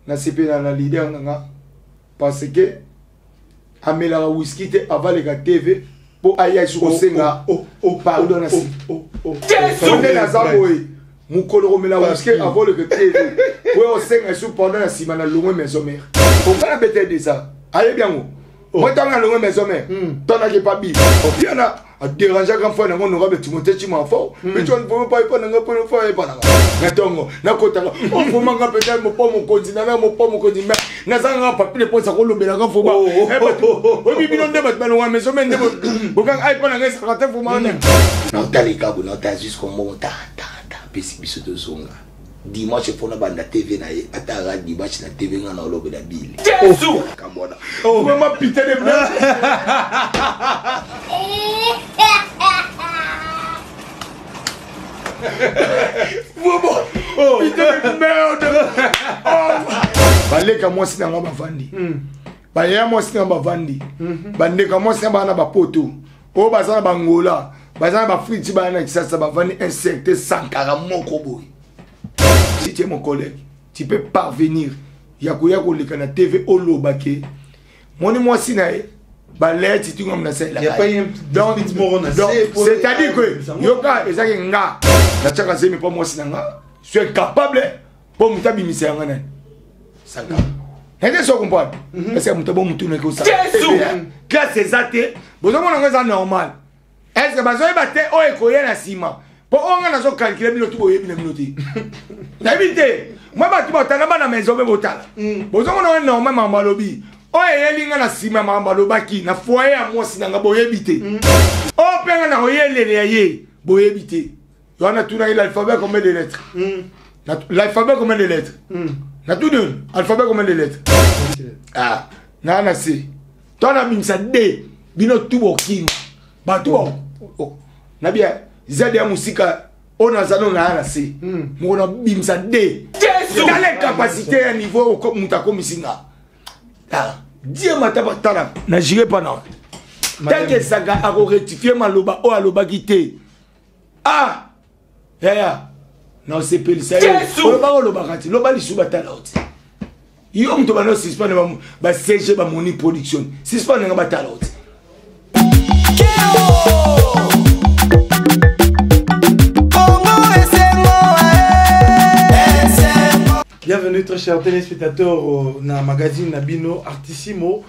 na CP na leader nga parce que amela whisky te avalé la TV pour aya sur senga pardon na si on est na zaboy mukolo romela whisky avalé la TV pour senga sur pendant la semaine na longue maison mère on va bêter de ça allez bien moi dans la longue maison mère ton n'a pas bi puis on a dérangé grand fois on aura petit monter tu m'en fort mais tu ne peux pas pas na pour faire pas na tongo na kota on faut manga peut-être mon pas mon continent mon pas mon continent na zanga papier pour ça ko lobela grand faut ba o bibi non débat na longue maison mais bo kan ay pas na ngesa kata faut ma non talika bo non ta jusqu'au moment ta pesi biso de zonga dimanche pour na banda TV na ye atara dimanche na TV ngana olobe da bili Jésus kamona vraiment putain de merde vraiment putain de merde baleka moi sina ngaba vandi baya moi sina ngaba vandi bandeka moi sina bana ba poto o bazana bangola bazana ba friti bana kisasa ba vandi insecte sankara moko boy. Si tu es mon collègue, tu peux parvenir. Yakuya ko leka na TV olobake. Moni moi sinae balé tu ngam na c'est là. Il y a pas donc c'est-à-dire que yoka ezaki nga. Na chaka zemi pas moi sinanga. Je suis capable pour mutabi misanga na. Sanga. Est-ce que tu comprends? Est-ce que mutabo mutune ko ça? Classe c'est zate. Bozo mona ngeza normal. Est-ce que bazo ebate o ekoye na sima? Pour on a zo calculer minuti boyebi na minuti. N'habite. Moi ba tu botana ba na maison be botala. Bozo mona normal mamba lobi. O elinga na sima mamba lobaki na foyer a moi sinanga boyebi te. O penga na oyelele ye boyebi te. Yo na tuna l'alphabet combien de lettres? L'alphabet combien de lettres? Na tout deux. Alphabet combien de lettres? Ah, na C. Toi na bimsa D. Bino tubo king. Ba tubo. Na bien. Zade ya musika on a zano na ala C. Mona bimsa D. Dans les capacités à niveau comme mutako misinga. Ah, Dieu m'a tabatala. Na jire pas non. Tant que ça a rectifié maloba o aloba gité. Ah. Ya. Non c'est pas ça. On va oloba kati. Loba li suba talot. Yo mto bano sispa ba CG ba moni production. Sispa nga ba talot. Bienvenue très chers téléspectateurs au magazine Nabino Artissimo.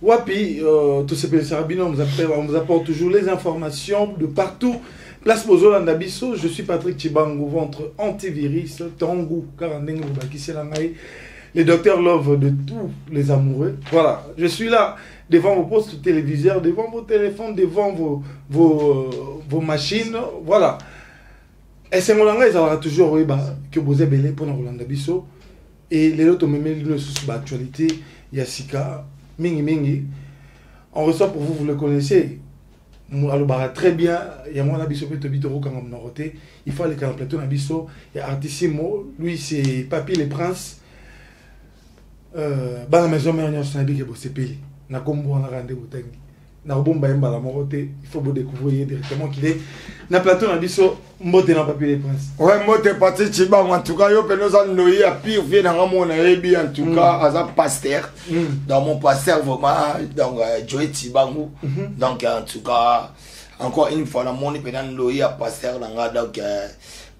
Wapi, tout ce que Sarabino on vous apporte toujours les informations de partout. Place Bozola Nabiso, je suis Patrick Chibango, ventre antivirus, Tangu, Karandengo, Bakisselangaï, les docteurs Love de tous les amoureux. Voilà, je suis là devant vos postes téléviseurs, devant vos téléphones, devant vos machines. Voilà. Et c'est mon langage, il aura toujours que vous avez belé pour Rolanda Bisso. Et les autres me mettent le sous l'actualité. Yassika, Mingi Mingi. On reçoit pour vous, vous le connaissez. Alors, très bien. Il y a mon Abisso Petobitoro quand on a roté. Il faut aller dans le plateau Nabisso. Il y a Artissimo. Lui, c'est Papy les Princes. Dans la maison, on a un payé. On a combo, on a rendez-vous. Il faut vous découvrir directement qu'il est dans le plateau Nabisso. Mbote na Papy les Princes. Ouais, Mbote Patrick Chibango en tout cas, yo que nous en noyé à pire vient dans mon Arabi en tout cas, à un pasteur. Dans mon pasteur vraiment, donc Joey Chibango. Donc en tout cas, encore une fois, dans mon épée noyé à pasteur donc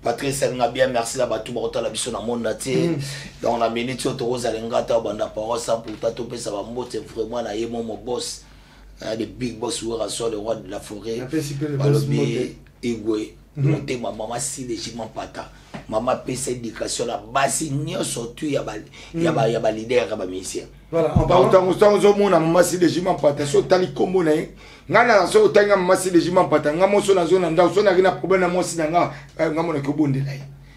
Patrice nga bien merci là tout bota la biso na monde naté dans la minute autour zalengata banda parole sans pourtant topé ça va Mbote vraiment na yé mon boss. Des big boss ou rassure le roi de la forêt. Balobi Igwe. Monter ma maman si légèrement pata. Maman paie cette éducation là. Basi n'y a surtout y a ba leader à ba mission. Voilà. En parlant de mon maman si légèrement pata. So tali combo na. Ngana na so tanga maman si légèrement pata. Ngamo so na zone nda so na rina problème na mo si nga ngamo na ko bonde là.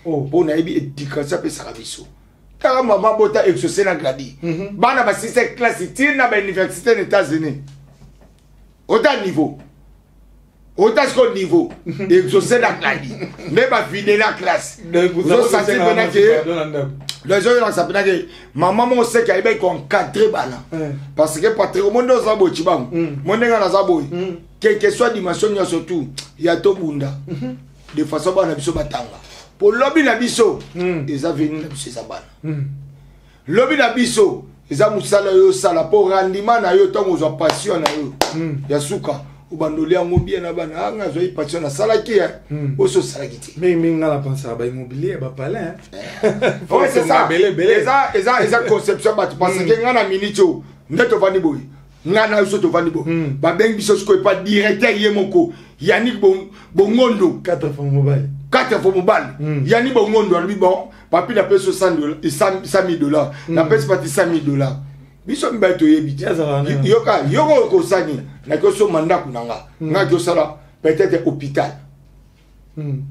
Oh, bona ebi éducation pe sa biso. Kara maman bota exaucer na gradi. Bana ba 6e classe tire na ba université aux États-Unis. Autant niveau. Autant ce niveau. Exaucer la classe. Mais pas vider la classe. Vous avez senti que les gens ça que maman mon sait qu'il y a encadré bana. Parce que pas au monde za bo chibang. Monde nga za bo. Quelle que soit dimension ya surtout, il y a to bunda. De façon bana biso batanga. Pour lobby na biso, ils a venu na biso za bana. lobi na biso eza musala yo sala pour rendement na yo tango zo passion na yo ya suka ubandoli yango bien na bana anga zo passion na sala ki oso sala kiti mais ngala penser ba immobilier ba palais ouais c'est ça eza conception ba parce que ngana minito ndeto vandi boy ngana so to vandi boy ba beng biso ko pas directeur yemoko Yannick Bongondo 4 fois mobile Yannick Bongondo lui bon papi la paie $100 $100,000 la paie pas $100,000 biso mbato yebi yoka yoko ko sani na ko so mandat kunanga nga ko sala peut-être hôpital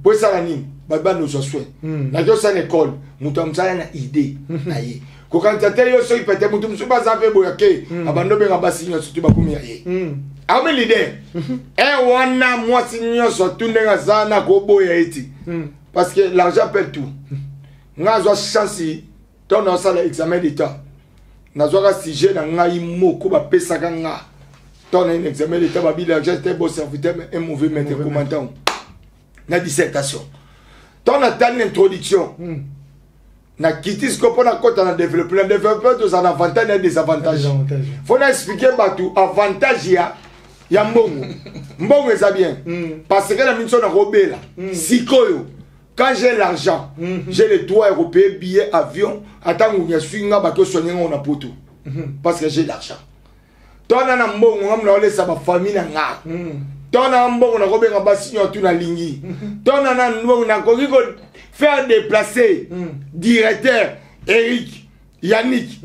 pour ça ni baba nous soin na ko sala école muto amsala na idée na ye ko kantate yo so peut-être muto msuba za pe boyake abando benga basinyo surtout bakumi ya ye ame l'idée wana moi sinyo so tundenga zana ko boya eti parce que l'argent perd tout nga zo chance ton on sala examen d'état nazoka sujet na ngai moko ba pesaka nga ton un examen d'état ba bila j'étais bon serviteur mais un mauvais maître commandant na dissertation ton a une introduction na kitis ko pona kota na développement tous en avantage et désavantage faut expliquer batou avantage ya mbongo ça bien parce que la mission na robela sikoyo quand j'ai l'argent, j'ai les droits européens, billets, avions, attends, je suis là, je suis là, on poto. Parce que j'ai l'argent. Ton an bon, on a laissé ma famille là. Ton an bon, on a robé un bassin tout na lingi. Ton an bon, on a corrigé faire déplacer directeur Eric Yannick.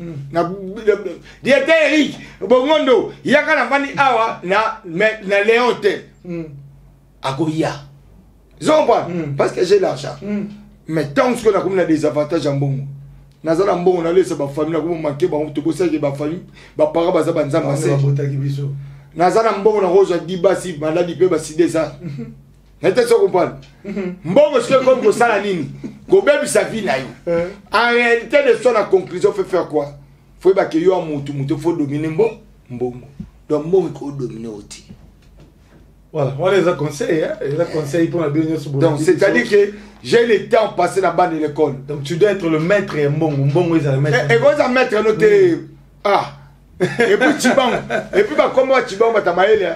Directeur Eric Bongondo, il y a quand même awa na Léonte. Agoya. Parce que j'ai l'argent. Mais tant que nous avons des avantages en bon, nous avons on a laissé ma famille, nous avons manqué, nous avons ma famille, nos parents, nous avons nous avons on a rose 10 bassi, maladie peut bassi ça. N'était ce comprendre. Bon, parce que comme ça la ligne, Gobé sa vie na yo. En réalité de son la conclusion fait faire quoi? Faut que yo amutu faut dominer mbongo. Donc mbongo il faut dominer aussi. Voilà, on les a conseillé, hein? Les a conseillé pour la bienvenue sur donc, c'est-à-dire que j'ai le temps passé là-bas de l'école. Donc, tu dois être le maître et bon ils ont le maître. Et vous avez maître noté. Ah, et puis Tibang. Et puis, comment Tibang va t'amailler?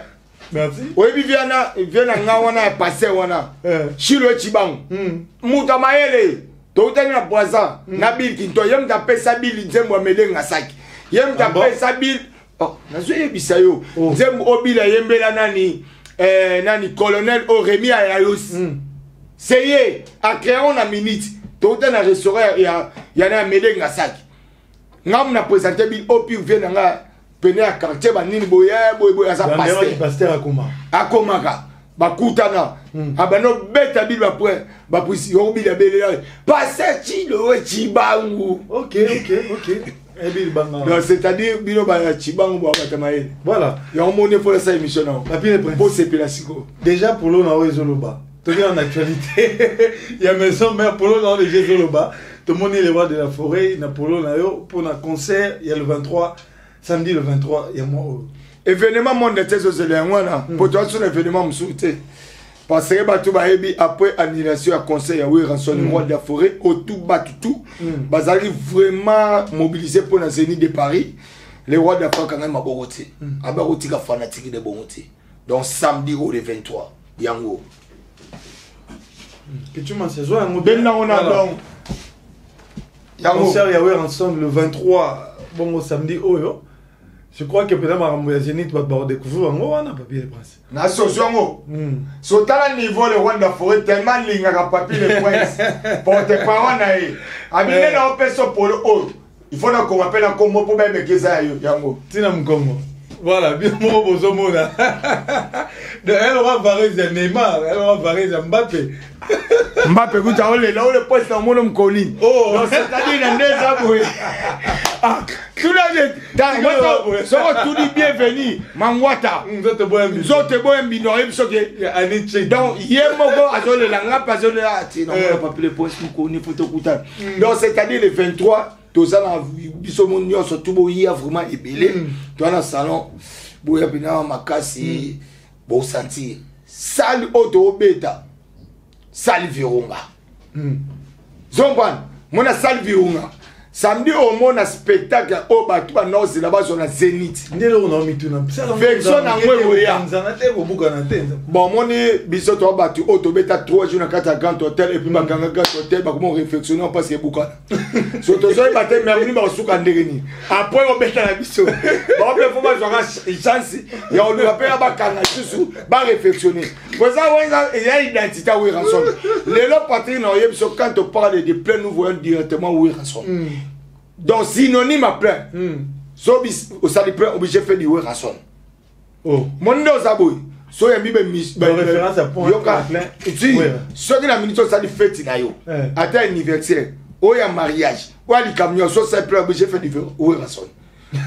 Merci. Oui, il vient à Ngawana et passé Wana. Chilo Tibang. Moutamaele. Toutani na poisson. Nabil Kinto. Yem d'appel Sabil, il dit moi m'aider Ngasak. Yem d'appel Sabil. Oh, Nazoye Bisayo. Zem Obila Yembela Nani. Nani colonel Oremi Ayayos. C'est à créer une minute. Tout un restaurant, il y a un médecin Ngasak. Ngam na présenté bil opi vient nga pené à quartier ba nini boya asa pasteur akoma. Akomaka. Ba kutana. Abano beta bil ba point. Ba puisi obi la belle. Passer chilo chibangu. OK. C'est-à-dire, Bino Chibango Batamae. Voilà. Il y a un monde pour la émission. Déjà, pour l'eau, on a Zoloba. Tout est en actualité. Il y a maison mère pour l'eau, on a les Zoloba. Tout le monde est les rois de la forêt. Il y a pour l'eau, pour un concert. Il y a le 23. Samedi le 23. Il y a moi. Événement mondial, c'est le pour toi, c'est un événement moussouté. Parce que après annulation à conseil à rançon le roi de la forêt au tout tout bazali vraiment mobilisé pour la zénith de Paris les rois de la forêt quand même aboroté abaroti ka fanatique de bonté donc samedi au le 23 yango que tu m'en sais zo yango ben na on a donc yango concert ya rançon le 23 bon au samedi oyo. Je crois que peut-être ma Zénith va découvrir en haut, on a papier de prince. Na sosiongo. Sur tel niveau le roi de la forêt tellement ligne à papier de prince. Pour tes parents naï. Amine na opeso pour le haut. Il faut qu'on appelle un combo pour même que ça yango. Tina mkongo. Voilà, bien mon bozomona. De elle aura varié de Neymar, elle aura varié de Mbappé. Mbappé vous avez là où le poste en mon coli. Oh, c'est-à-dire dans des aboués. Ah, tout le monde, tout dit bienvenue, Mangwata. Nous autres bois binori soke. Donc hier mogo azole la nga pas zole la ti non pas plus le poste nous connaît photo kuta. Donc c'est-à-dire le 23 tout ça na biso mon nyo surtout boya vraiment ébélé. Dans le salon boya bina makasi bo sentir sale auto beta. Sale virunga. Zomban, mona sale virunga. samedi au moins un spectacle au batu ba non c'est là-bas sur la Zénith ndelo on a mis tout na version na ngwe ya nzanate ko buka na tenza bon moni biso to batu auto beta 3 jours na kata grand hôtel et puis ba ganga grand hôtel ba comment réflexion parce que buka so to so ba te même ni ba suka ndegeni après on beta na biso ba on faut pas jouer chance ya on lui appelle ba kanga susu ba réflexionner pour ça il y a identité oui rançon les lots patrie na yeb so quand on parle de plein nous voyons directement oui rançon. Donc synonyme à plein. So au sali plein obligé faire du rançon. Oh. Mon dos aboy. So yambi be référence à point plein. Si. So que la minute ça di fête na yo. Ata anniversaire. O ya mariage. O ali camion so ça plein obligé faire du rançon.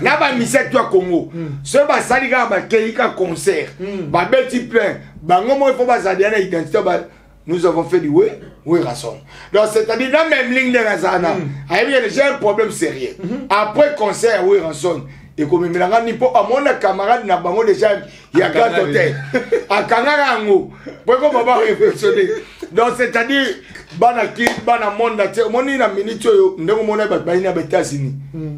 Na ba misette toi Congo. So ba sali ga ba keika concert. Ba beti plein. Ba ngomo il faut ba ça na identité ba nous avons fait du rançon. Donc, c'est-à-dire, dans la même ligne de Razana, il y a déjà un problème sérieux. Après concert, rançon. Et comme il y a mon camarade, il y a grand hôtel. À Kangarango. Pourquoi on va réfléchir? Donc, c'est-à-dire, banaki, banamon, moni na minute, ndeko mona ba États-Unis.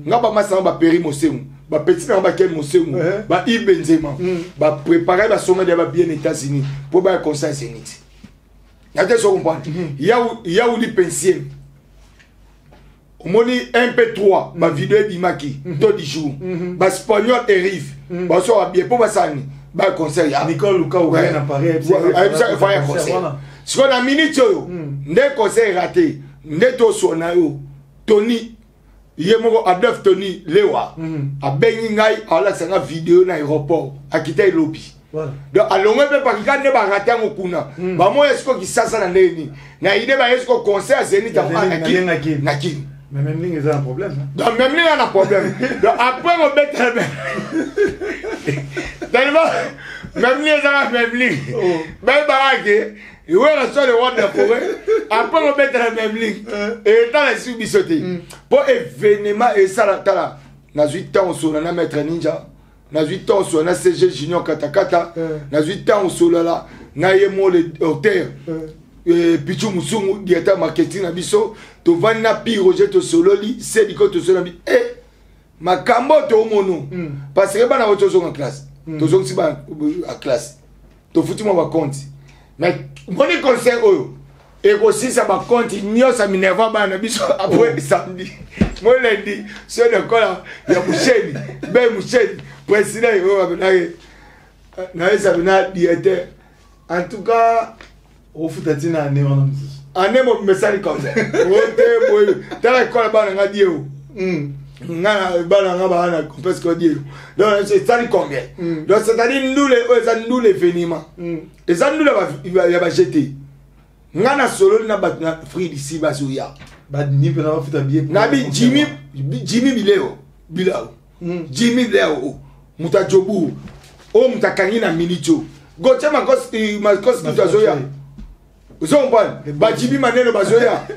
Nga ba masanga ba péri mosemu. Ba petit na ba ken mosemu. Ba ibenzema. Ba préparer ba sommet de ba bien États-Unis pour ba concert Zénith. Il y a où les pensiers. Au moni MP3, ma vidéo bimaki, tout du jour. Ma espagnol arrive. Ma soeur a bien pour ma sani. Ma conseil. Nicole Luca ou un appareil. Un conseil. Ce qu'on a minute, ne conseil raté. Ne to sonayo. Tony. Yemoko Adolphe Tony Lewa. A Beningai, à la sanga vidéo dans l'aéroport. A quitté le lobby. Donc à l'ongé peut pas regarder ba raté en okuna ba moi est-ce que ça na ndeni na idée ba est-ce que concert Zénith a naki mais même ligne c'est un problème donc même ligne a un problème donc après on met tellement même ligne ça même ligne même baraque il ouais la seule roi de forêt après on met la même ligne et dans les subisoté pour événement et ça là na 8 ans sur na maître ninja na 8 ans sur na CG Junior Katakata na 8 ans sur là na yemo le hôtel Pichu Musungu directeur marketing na biso to vana pi Roger to sololi c'est diko to sololi makambo to mono parce que bana voto en classe to zo si ba à classe to futi mo ba compte mais moni conseil oyo et aussi ça ba compte nyo ça minerva bana biso après samedi moi lundi sur le col ya Moucheni ben Moucheni président na directeur en tout cas au futatina ane wana msusu ane mo mesali comme ça wote boy tala kola bana nga dieu nga bana nga bana parce que dieu donc c'est ça combien donc c'est-à-dire nous les événements et ça nous la va jeter nga na solo na bat na free d'ici bazuya ba ni pe na futa bien na bi Jimmy Bileo Jimmy Bileo mutajobu o mutakangi na minito gocha makos mutazoya Zombon, Bajibi maneno bazoya.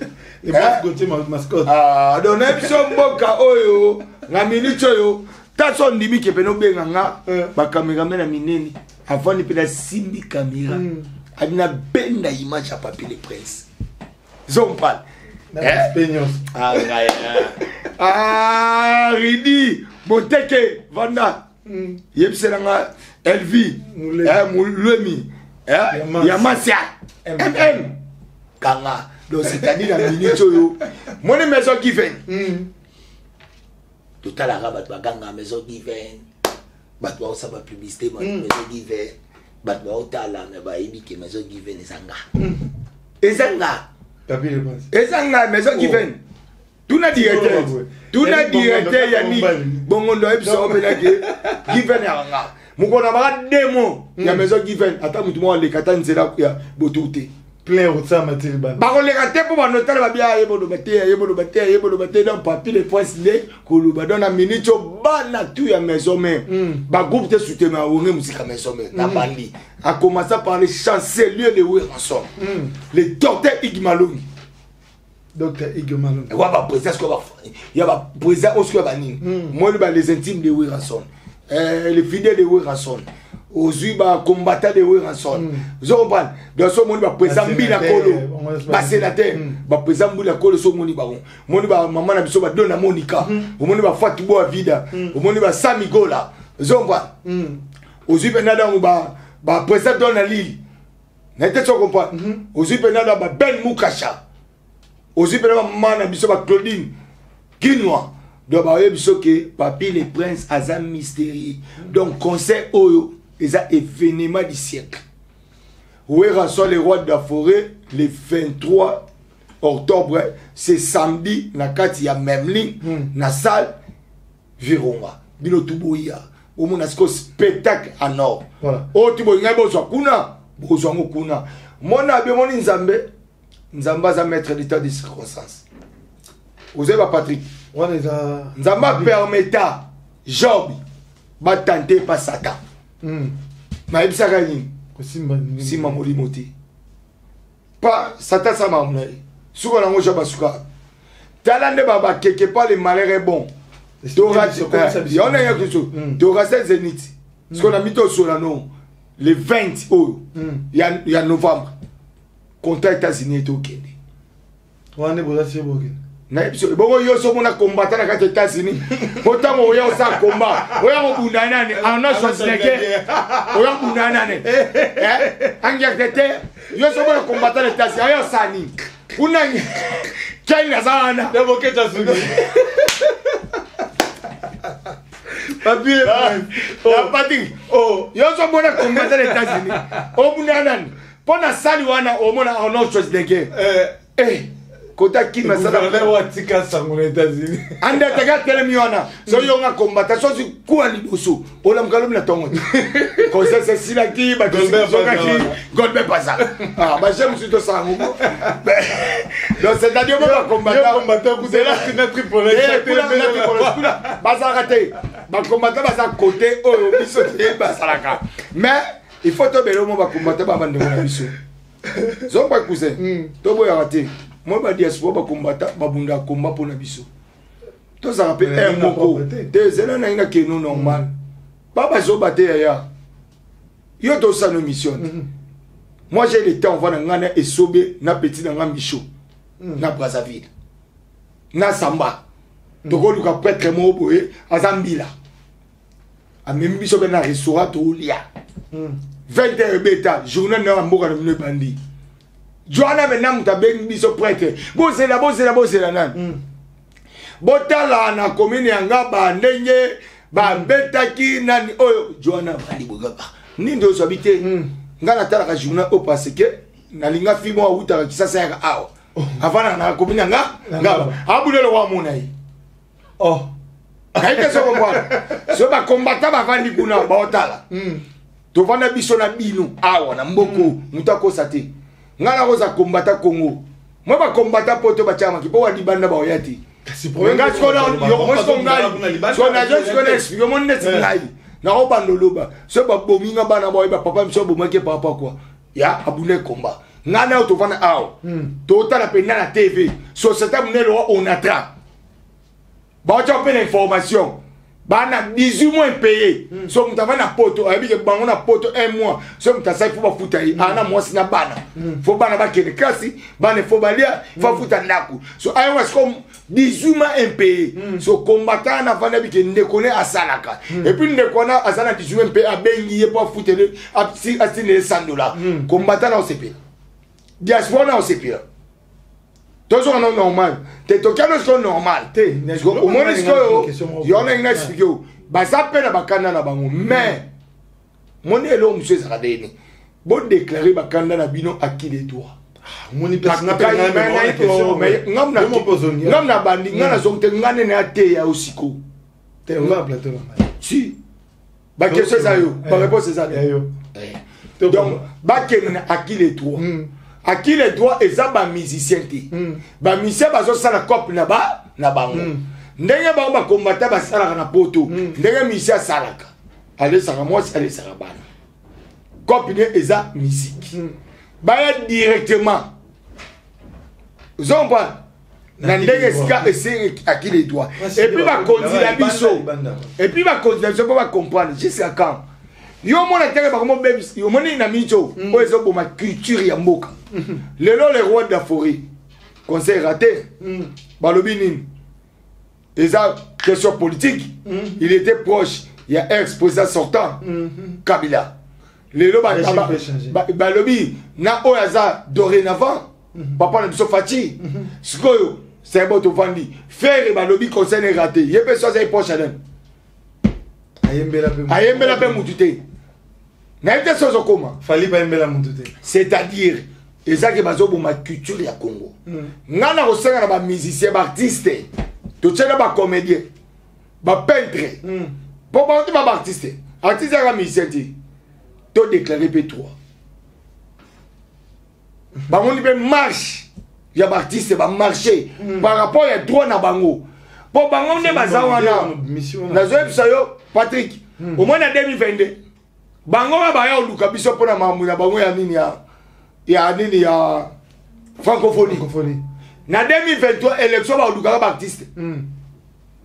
Et moi gocha mascotte. Ah, donc episode mboka oyo, na minito yo, taso ndimi ke peno benga nga, ba cameraman na minene, avant ni pena simbi caméra. Adina benda image à papier le prince. Zombon. Espagnol. Ah, Ridi, Boteke, Vanda. Yepselanga, Elvi, Moulemi, Yamasia, MM. Kanga. Donc c'est-à-dire la minute yo. Mon maison qui vient. Tout à l'heure, bah ganga maison qui vient. Bah toi ça va publicité maison qui vient. Bah toi au tala mais bah ibi que maison qui vient ezanga. Ezanga. Papier le prince. Ezanga maison qui vient. Tout n'a directeur. Tout n'a directeur yani. Bongondo ebiso opela ke qui vient yanga. Mukona ba demo ya maison qui vient. Ata mutu mo le kata nzela ya botuté. Plein de ça matin ban. Ba le kata pour ba noter ba bia yebodo baté dans papier les points les koluba dans la minute ba na tout ya maison mais ba groupe te soutenir au musique maison mais na bandi a commencé par les chancelier de Rançon. Le docteur Igmalongi. Docteur Igmalongi. Ouais ba président ce que va il y a ba président Oscar Banini. Moi les intimes de Rançon. Les fidèles de Rançon. ozui ba combattant de Weranson zo comprendre donc so moni ba président mbila kolo ba sénateur ba président mbila kolo so moni ba moni ba maman na biso ba dona Monica moni ba Fatibo Avida moni ba Samigola zo comprendre ozui penada ba président Dona Lili na tete so comprendre ozui penada ba Ben Mukasha ozui penada maman na biso ba Claudine Kinwa donc ba biso ke papi les princes azam mystérieux donc conseil oyo et ça événement du siècle. Weranson les rois de la forêt le 23 octobre, c'est samedi, na kati ya Memling, na salle Virunga. Bino tuboya. Au moins un spectacle en or. Voilà. Oh tu boy ngabo so kuna, bozo kuna. Mona be moni nzambe, nzamba za mettre l'état de circonstance. Vous avez Patrick. Nzamba permetta Job ba tenter pas Satan. Ma ebisaka nini simba molimo te pas Satan sa mamna suko nango jaba suka tala nde baba quelque part le malheur est bon Dora on a quelque chose Dora c'est Zénith ce qu'on a mis au Solano le 20 il y a novembre contre États-Unis et au Kenya wane boza c'est bon na episode bongo yo so mona combattre na kati États-Unis autant mo yo sa combat oya mo bunana ni ana Schwarzenegger oya bunana ni Angleterre yo so mona combattre na États-Unis ayo sani kuna China sana debo ke tasuni papi yo so mona combattre na États-Unis o bunana ni pona sali wana o mona ana Schwarzenegger kota ki masala le watika sango les États-Unis anda taga telemiona so yonga combattre so kwa liboso ola mkalo na tongo ko c'est sila ki ba Goldberg pasa ah ba j'aime surtout ça donc c'est-à-dire ba combattre ku de la fenêtre pour les ba raté ba combattre ba sa côté o biso te ba salaka mais il faut to belo mo ba combattre ba bande na biso zo ba cousin to boya raté moi ba diaspora ba combattre ba bunda combat pour na biso to ça rappelle un moko des élèves na ina ke non normal ba zo baté ya yo to ça no mission moi j'ai le temps on va na ngana esobe na petit na ngam bicho na Brazzaville na Samba to ko luka prêtre mo boye azambila a même bicho na restaurant to lia 20h beta journée na mboka na bandi Joana maintenant mutabeng biso prêtre bozela nan botala na commune yanga bandenge ba betaki nani oyo Joana bali bogaba nindo so habité ngana tala ka journée au parce que na linga fimo wa utaka kisasa ya awo avana na commune yanga ngaba abulelo wa monai kaike so komwana so ba combattant ba vandi kuna ba otala to vanda biso na bino awa na mboko mutako sate ngala koza combattant Congo moi ba combattant poto ba chama ki po wa libanda ba oyati kasi nga skona yo mo ngai so na je skona explique mon net ngai na o bandoloba so ba bominga bana boy ba papa mso bomake papa quoi ya abune combat ngana to vana aw to tala pena na TV so c'était munelo on atra ba o chope l'information bana 18 mois payé so mutava na poto abike bango na poto 1 mois so mutasa faut ba futa yi ana mwasi na bana faut bana ba kene kasi bana faut balia faut futa ndaku so ayo was comme 18 mois impayé so combattant na vana bike ndekone asalaka et puis ndekona asana 18 mois payé abengi ye pour futa le asi ne $100 combattant na OCP diaspora na OCP toujours non normal te tokano so normal te au moins il y en a une expliqué ba ça peine ba kanda na bango mais mon elo monsieur Zakadeni bon déclarer ba kanda na bino à qui les droits moni personne na ngamna bandi ngana zonte ngane na te ya osiko te on va plateau si ba question ça yo ba réponse ça yo donc ba kena à qui les droits à qui les droits et ça ba musicien ti ba musicien ba zo sala cop na bango ndenge ba ba combattant ba sala na poto ndenge musicien salaka allez ça moi allez ça bana cop ne eza musique ba ya directement zomba na ndenge ska essayer à qui les droits et puis ba conduire la biso et puis ba conduire je peux pas comprendre jusqu'à quand yo mona teke ba komo bebis yo moni na micho o ezo bo ma culture ya mboka lelo le roi de la forêt conseil raté balobi nini eza question politique il était proche il y a ex-président sortant Kabila lelo balobi na oyaza dorénavant papa na biso Fachi sikoyo c'est bon to vandi faire balobi conseil raté yebe so ça proche aden ayembela pe mutute na ite sozo koma fali ba yembela mutute c'est-à-dire ezaki bazo bo ma culture ya Congo ngana ko senga na ba musicien ba artiste to tshela ba comédien ba peintre pour ba ba artiste ya musicien ti to déclarer P3 ba moni be marche ya ba artiste ba marcher par rapport à droit na bango pour bango ne bazawana na zo episayo Patrick au moins en 2022 bango ba ya oluka biso pona mamu na bango ya nini ya nini ya francophonie na 2023 élection ba oluka ba artiste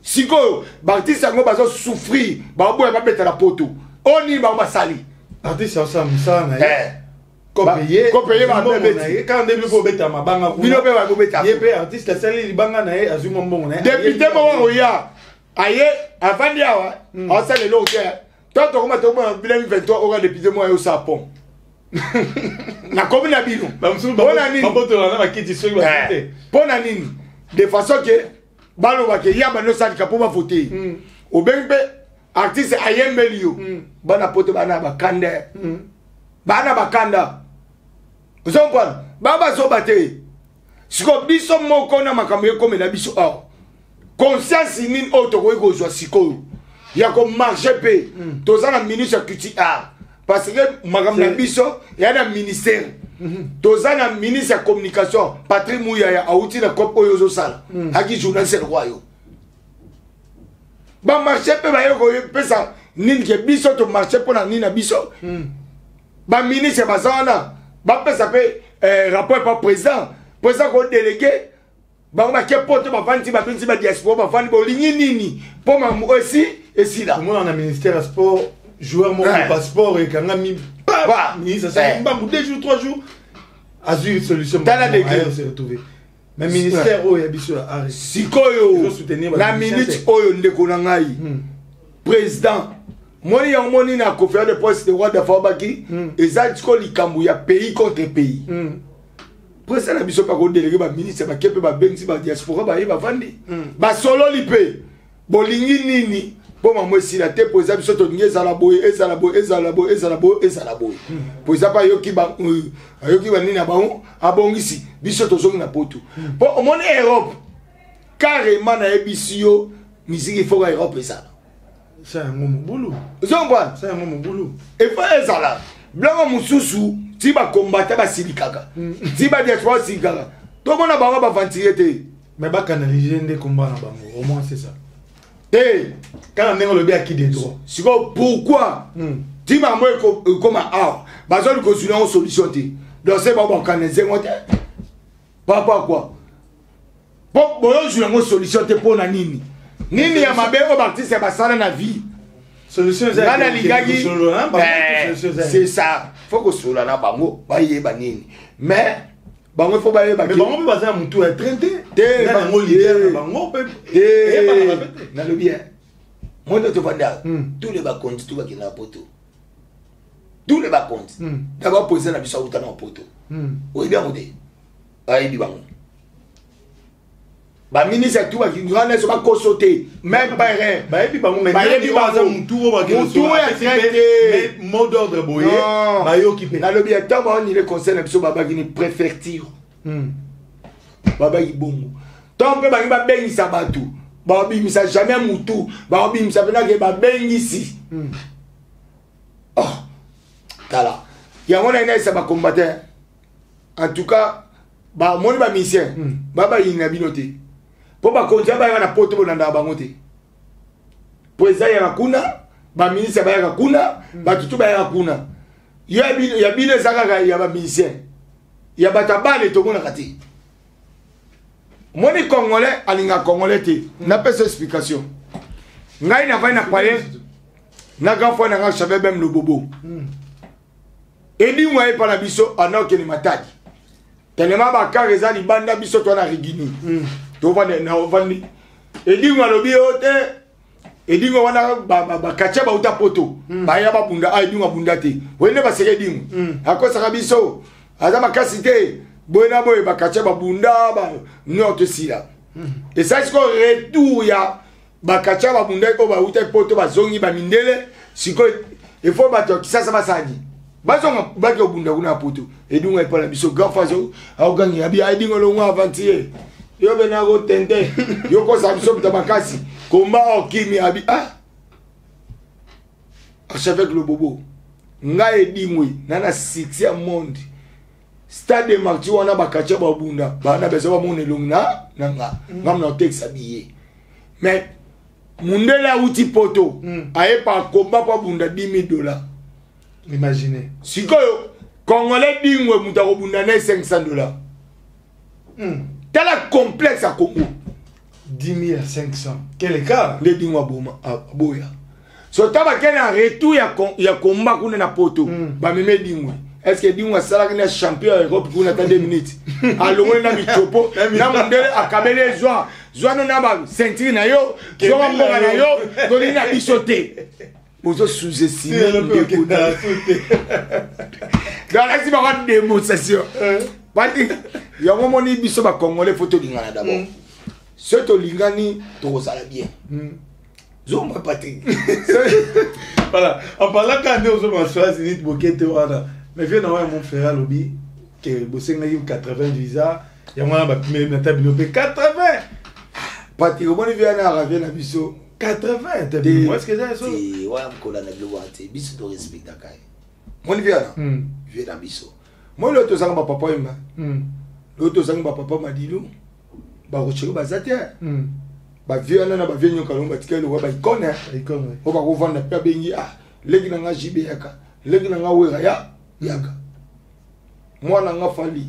siko ba artiste ngo bazo souffrir ba boya ba beta la poto oni ba basali artiste ça na Kopeye ba beti quand début ko beta mabanga ku bino be ba beta yebe artiste sali libanga na e azuma mbongo na député mo oya aye avant dia wa on sale lo ke tant ko ma to mo 2023 o ga député mo yo sapon na commune na bino ba msulu ba boto na ba kiti so ba kiti pona nini de façon que balo ba ke ya ba no sali ka po ba voter o bengbe artiste ayembeli yo bana poto bana ba kande bana bakanda uzompa baba so bate siko biso moko na makambo ekomela biso awa conscience nini auto ko ekozwa sikoyo ya ko marcher pe tozana ministre culture art parce que makambo na biso ya na ministère tozana ministre ya communication Patrick Muyaya auti na cop oyo zo sala aki journaliste royo ba marcher pe ba yo ko pesa nini ke biso to marcher pona nini na biso ba ministre bazana ba pesa pe rapport pas président ko délégué ba ma ke poto ba vanti ba pinti ba diaspora ba vanti bo lingi nini po ma aussi et si là moi na ministère du sport joueur mon passeport et kanga mi ba ministre ça ba 2 jours 3 jours azur solution dans la décret se retrouver mais ministère o ya biso a sikoyo la minute oyo ndeko na ngai président moni ya moni na conférence de presse de roi de Fabaki ezatiko likambu ya pays contre pays président na biso pa ko délégué ba ministre ba kepe ba benzi ba diaspora ba yeba vandi ba solo lipe bolingi nini po ma mwesi la te président biso to ngeza la boye ezala boye président pa yoki ba nini na ba abongisi biso to zongi na poto po moni Europe carrément na ebisio musique faut ga Europe ça c'est un boulot. Zombwan, c'est un boulot. Et fa ezala. Blanco mususu, ti ba combattre ba silikaka. Ti ba diaspora silikaka. To mona ba ventiler te. Mais ba canaliser des combats na bango. Au moins c'est ça. Eh, quand on est le bien qui des droits. Siko pourquoi? Ti ba mo comme ah, ba zo ko solution solution te. Donc c'est ba canaliser ngote. Papa quoi? Bon, yo jouer une solution te pour na nini? Nini ya mabeko baptiste basala na vie solution za na ligagi c'est ça faut que solo na bango ba yeba nini mais bango faut ba yeba mais bango baza mutu a traité na bango leader na bango pe na le bien moi de te vanda tous les bakonzi tout ba ki na poto tous les bakonzi d'abord poser na biso uta na poto o bien modé ayi bango ba ministre tout qui grande so ba kosote même pas rien ba ebi bango mais ebi baza mutu o ba mais mot d'ordre boye ba yo ki pe na le bien temps on il conseil na biso baba qui ni préfecture baba ibongo tant pe ba ba bengisa batu ba bi misa jamais mutu ba bi misa pena ke ba bengisi oh tala ya ngona ina isa ba combattre en tout cas ba moni ba mission baba ina binote po ba konja ba na poto bonanda bango te président ya kuna ba ministre ba ya kuna ba tutu ba ya kuna ya bino zaka ya ba ministre ya batabale to mona kati moni congolais alinga congolais te na pesa explication ngai na vai na parler na grand frère nanga savait même le bobo edi moi pa na biso anoke ni matadi tellement ba ka reza li banda biso to na rigini to va na ovandi edi moi lobi ote edi moi wana ba kacha ba uta poto ba ya ba bunda ai dinga bunda te wende ba seke dingu akosa ka biso aza makasi te boyena boye ba kacha ba bunda ba note sila et ça c'est quoi retour ya ba kacha ba bunda ko ba uta poto ba zongi ba mindele siko il faut ba to kisasa basani bazonga ba ke bunda kuna poto edunga ipala biso gafazo au gangi abi ai dingo lo ngwa avantier yo bena go tente yo ko sa biso tabakasi komba okimi abi avec le bobo nga edimwe nana 6e monde stade marti wana bakacha ba bunda bana bezo ba mone longna nanga ngamna texte habillé mais mundela uti poto aye pa komba pa bunda $10,000. Imaginez. Sikoyo congolais dingwe mutako bunda na $500. Tala complexe à Congo. 10 000 à 500. Quel écart? Les dingwa boma boya. So taba kena retour ya combat kuna na poto. Ba meme dingwe. Est-ce que dingwa sala kena champion Europe kuna ta 2 minutes. Alongwe na michopo na mundele akabele zwa no na ba ceinture na yo, zwa mbonga na yo, doni na bisote. Bozo sous-estimer le découdage. Dans la simara démonstration. Bati, ya moment ni biso ba congolais photo lingana d'abord. Ce to lingani to sala bien. Zoma Patrick. Voilà, en parlant quand on se mensualise ni bokete wana. Mais viens na mon frère lobby que bosenga 80 visa, ya mwana ba premier na tableau 80. Patrick, on vient na ravien na biso 80, t'as dit, moi, est-ce que c'est ça? Oui, ouais, je suis biso de respect d'akai. Mon viens na biso. Moi l'autre sang ba papa ima. L'autre sang ba papa madilu. Ba rochero ba zatia. Ba vieux na ba vieux nyoka lomba tikelo ba ikone. Ikone. O ba ko vanda pe bengi legi na nga jibe yaka. Legi na nga wera yaka. Moi na nga fali.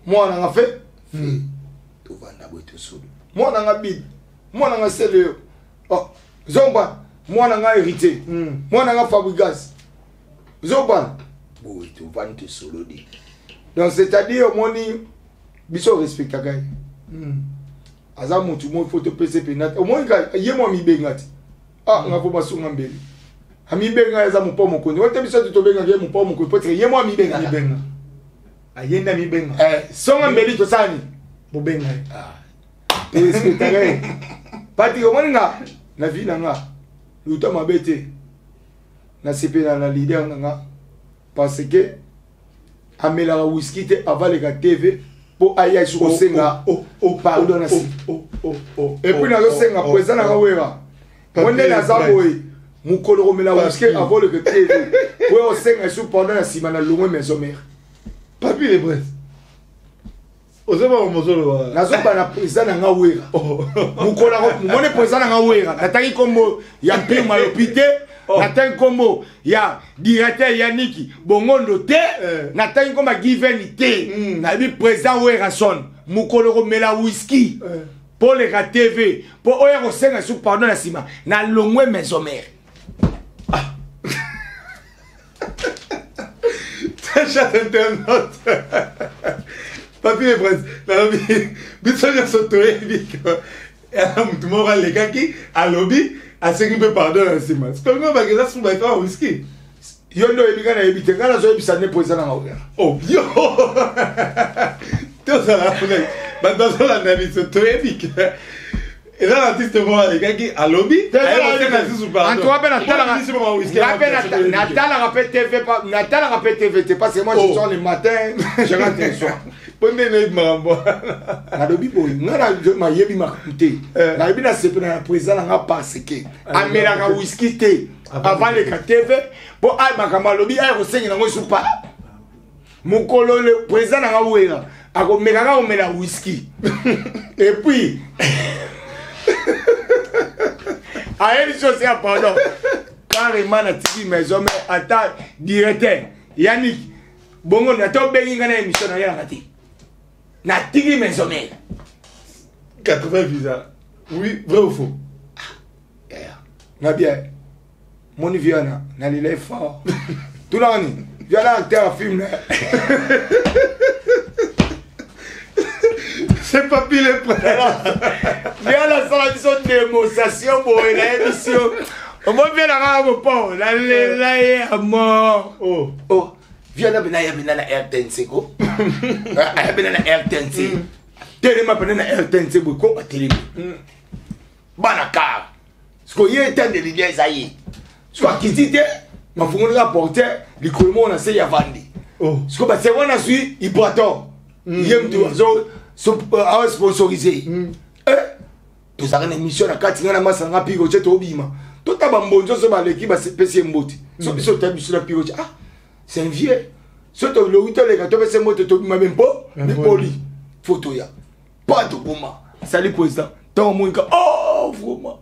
Moi na nga fait. Tu vanda boito solo. Moi na nga bid. Moi na nga sele. Zomba. Moi na nga hérité. Moi na nga Fabregas. Zomba. Oui, tu vends solo dit. Donc c'est-à-dire mon biso respect kagay. Aza mutu mo photo PCP nat. Au moins ye mo mi bengati. Nga ko masunga mbeli. Ami benga aza mo po mo koni. Wote biso to benga ye mo po mo ko peut-être ye mo mi benga. Mi benga. Ayenda mi benga. Songa mbeli to sani. Mo benga. Respect kagay. Pati ko moninga na vie na nga. Luta mabete. Na sepena na leader nga. Parce que amela whisky te avale ka TV pour aya sur senga pardon na si et puis na zo senga président na wera onde na zaboy mukolo mela whisky avale ka TV pour senga sur pardon na si mana longo maison mère papi les bref ozeba mozolo na zo bana président na wera mukolo mone président na wera nataki kombo ya mpima l'hôpital Nathan Kombo, ya directeur Yannick Bongondo te, Nathan Kombo given te, na bi président Werason, Mukolo mela whisky, pour les TV, pour oya kosenga sous pardon na sima, na longwe maison mère. Très cher internaute. Papier et presse, la vie, bisoga sotoé, et à tout le monde les kaki, à lobby. À ce qui peut pardonner à Sima. C'est comme ça que ça se fait en whisky. Yo no ebika na ebite kana so ebisa ne poisa na ngawera. Oh yo. Tout ça là pour bah dans la analyse to epic. Et là l'artiste moi les gars qui à lobby, Antoine Natal rappelle TV pas Natal rappelle TV parce que moi je sors le matin, je rentre le soir. Pondé ne mambo. Na lobby boy, ngana ma yebi makuté. Na yebi na sepe na président nga parce que amela ka whisky té avant le TV pour ay makama lobby ay kosenga ngo supa. Mukolo le président nga wera akomeka ka omela whisky. Et puis aïe chose c'est pardon carrément na tiki maison mais attends directeur Yannick bongo na to bengi ngana émission na yanga ti na tiki maison mais 80 visa oui vrai ou faux na bien Mon Viana, il est fort. Tout le monde, Viana acteur à film. C'est pas pile le Viana, ça la mission de démonstration pour l'émission. On va bien la rendre pas. La est à mort. Oh, Viana Benaya Benana RTNC ko. Benana RTNC. Tellement Benana RTNC beaucoup à télé. Banaka. Ce qu'on y est de l'idée Zaï. Soit qui dit, ma fonction de rapporter, les colons on a essayé à vendre. Ce qu'on va se voir, on a suivi, il boiton. Il aime tout, à sponsoriser. Tout ça, une émission à 4 ans, on a massé un pirogue, c'est au bima. Tout à bon, je suis l'équipe à PC Mboti. Sur la pirogue, ah, c'est un vieux. Surtout le 8 ans, les gars, tu as moto, tu m'as même pas, mais poli. Photo, ya. Pas de bouma. Salut, président. Tant moins que, oh, vraiment.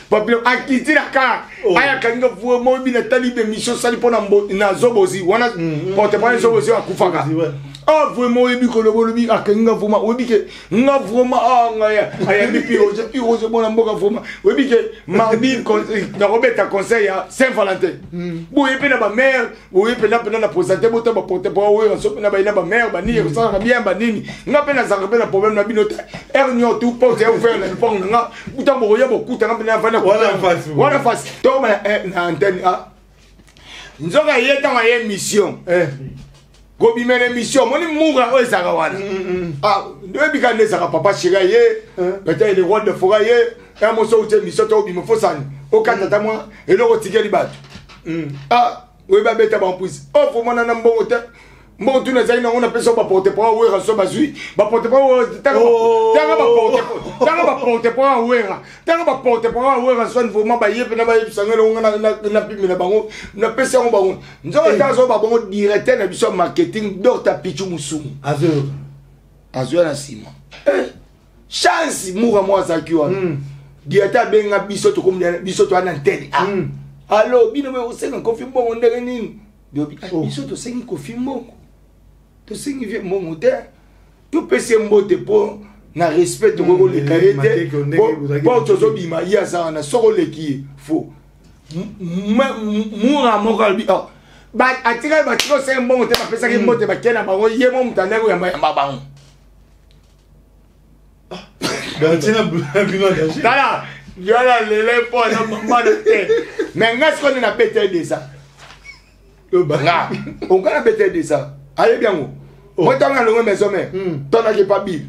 Papillon akiti la car aya kanga vuo mo bi na tali be mission sali pona mbo na zobozi wana porte pas zobozi akufaka ah vraiment bi ko lobo bi akanga vuma obi ke nga vraiment ah nga ya aya bi piro mona mboka vraiment obi ke mardi na robeta conseil à Saint-Valentin bo yepe na ba mère bo yepe na présenter boto ba porte pas o so na ba ina ba mère ba ni ça bien ba nini nga pe na zakbe na problème na binota ernyo tout porte ya ouvert na pong nga utambo ya bokuta na na voilà face to na antenne a nzoka yeta ma émission go bi mene émission moni moura o ezaka wana ah ndoye bika ndezaka papa chira ye peut-être le roi de foraye un moso uté émission to bi mo fosani o katata moi et le rotikeli bat ah we ba beta ba mpousi oh faut mona na mbongo te mbongo tu na zai na ona pesa ba porte pas we raso bazui ba porte pas tanga ba porte pas we tanga ba porte pas we raso vraiment ba yepe na ba sangela na pimi na bango na pesa ngo bango nzo ta zo ba bango directeur na biso marketing Dr Pichu Musumu azo na sima chance moura moi za kiwa directeur benga biso to comme biso to na antenne allo bino me osenga confirme bon ndenge nini biso to sengi confirme to sengi vie mon te to pese mbote po na respect to ko le karete po to zo bima ya za na soko leki fo mura mokalbi ba atika ba tiko sengi mbote ba pesa ki mbote ba kena ba wo ye mo mtaneko ya bango Tala, yala lele po na mama de te. Mais ngas ko na pété de ça. Nga, on kana pété de ça. Allez bien où. Moi tanga longue maison mais. Tona ke pas bible.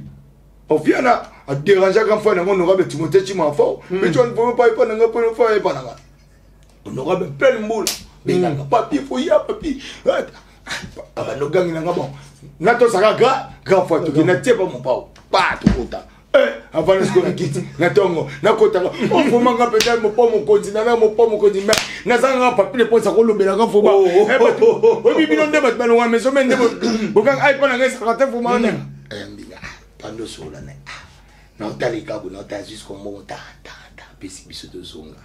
On vient à déranger grand fois na on aura be Timothée Chima fort. Mais tu ne peux pas na ngapo na fois pas na. On aura be plein moule. Mais na papier faut ya papier. Aba no gangi na ngabo. Na to saka grand fois to na tie pas mon pao. Pas tout content. Avant de se quitter, na tongo, na kota, on faut manga peut-être mon pomme continent, mon pomme continent, na zanga papier pour ça qu'on bela faut pas. Oui, bi non débat ben mais so men bokan ay pas na ça faut maner. Pando sola na. Na tali ka bu na ta jusqu'au monta ta pesi biso de zonga.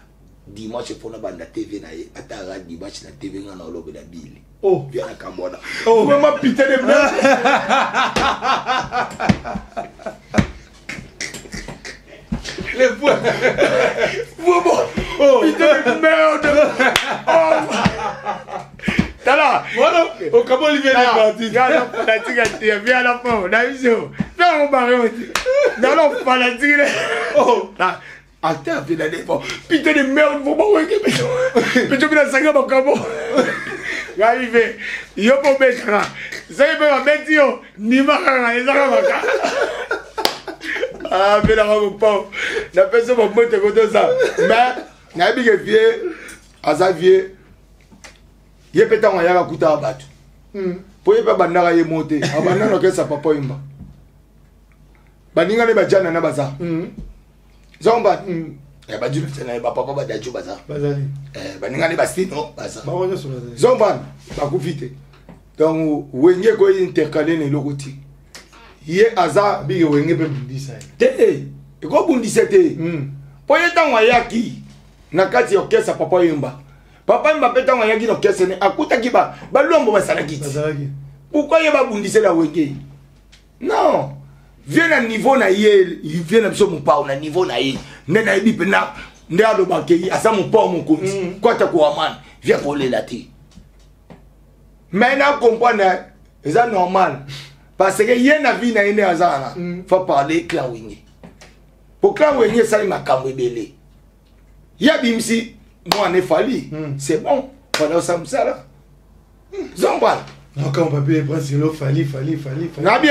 Dimanche pour na banda TV na ye atara dimanche na TV ngana lobe da bili. Oh, bien na kamboda. Oh, maman putain de merde. Les voix. Oh, putain de merde. Oh. T'as là. Voilà. Au Cabo Olivier est parti. Viens à la fin. La vision. Viens au barreau. Dans l'homme fanatique. Oh. Là. Attends, viens d'aller. Putain de merde. Faut pas voir que. Mais tu viens à Sanga au Cabo. Arrivé. Yo pour mettre. Ça y est, pas mettre yo. Ni marra. Les arabes. Ah, mais là, on pas. La personne va monter comme ça. Mais, n'a pas que vieux, à sa vieux, il y a peut-être un yaka kuta abatu. Pour y pas bandara y monter. Abandonne que ça papa imba. Baninga ne bajana na baza. Zomba. Eh ba djuna tena ba papa ba daju baza. Bazali. Baninga ne bastino baza. Ba wona so bazali. Zomba ba ku vite. Donc, wenye ko intercaler ne lokoti. Ye aza bige wenge pe bundisa te ko bundisa te po yeta ngwayaki na kati orchestre papa yimba peta ngwayaki na orchestre ne akuta kiba balombo basalaki pourquoi ye ba bundisa la wenge non viens à niveau na ye vient na biso mo pa na niveau na ye ne na yebi pena nde alobaki asa mopo mokonzi kwata ko man vient kolela te maintenant comprendre c'est normal parce que y a vie na ine azana faut parler clan wingé pour clan wingé ça il m'a cambré ya bimsi moi ne fali c'est bon voilà ça me ça là zombal non quand papier prince lo fali nabi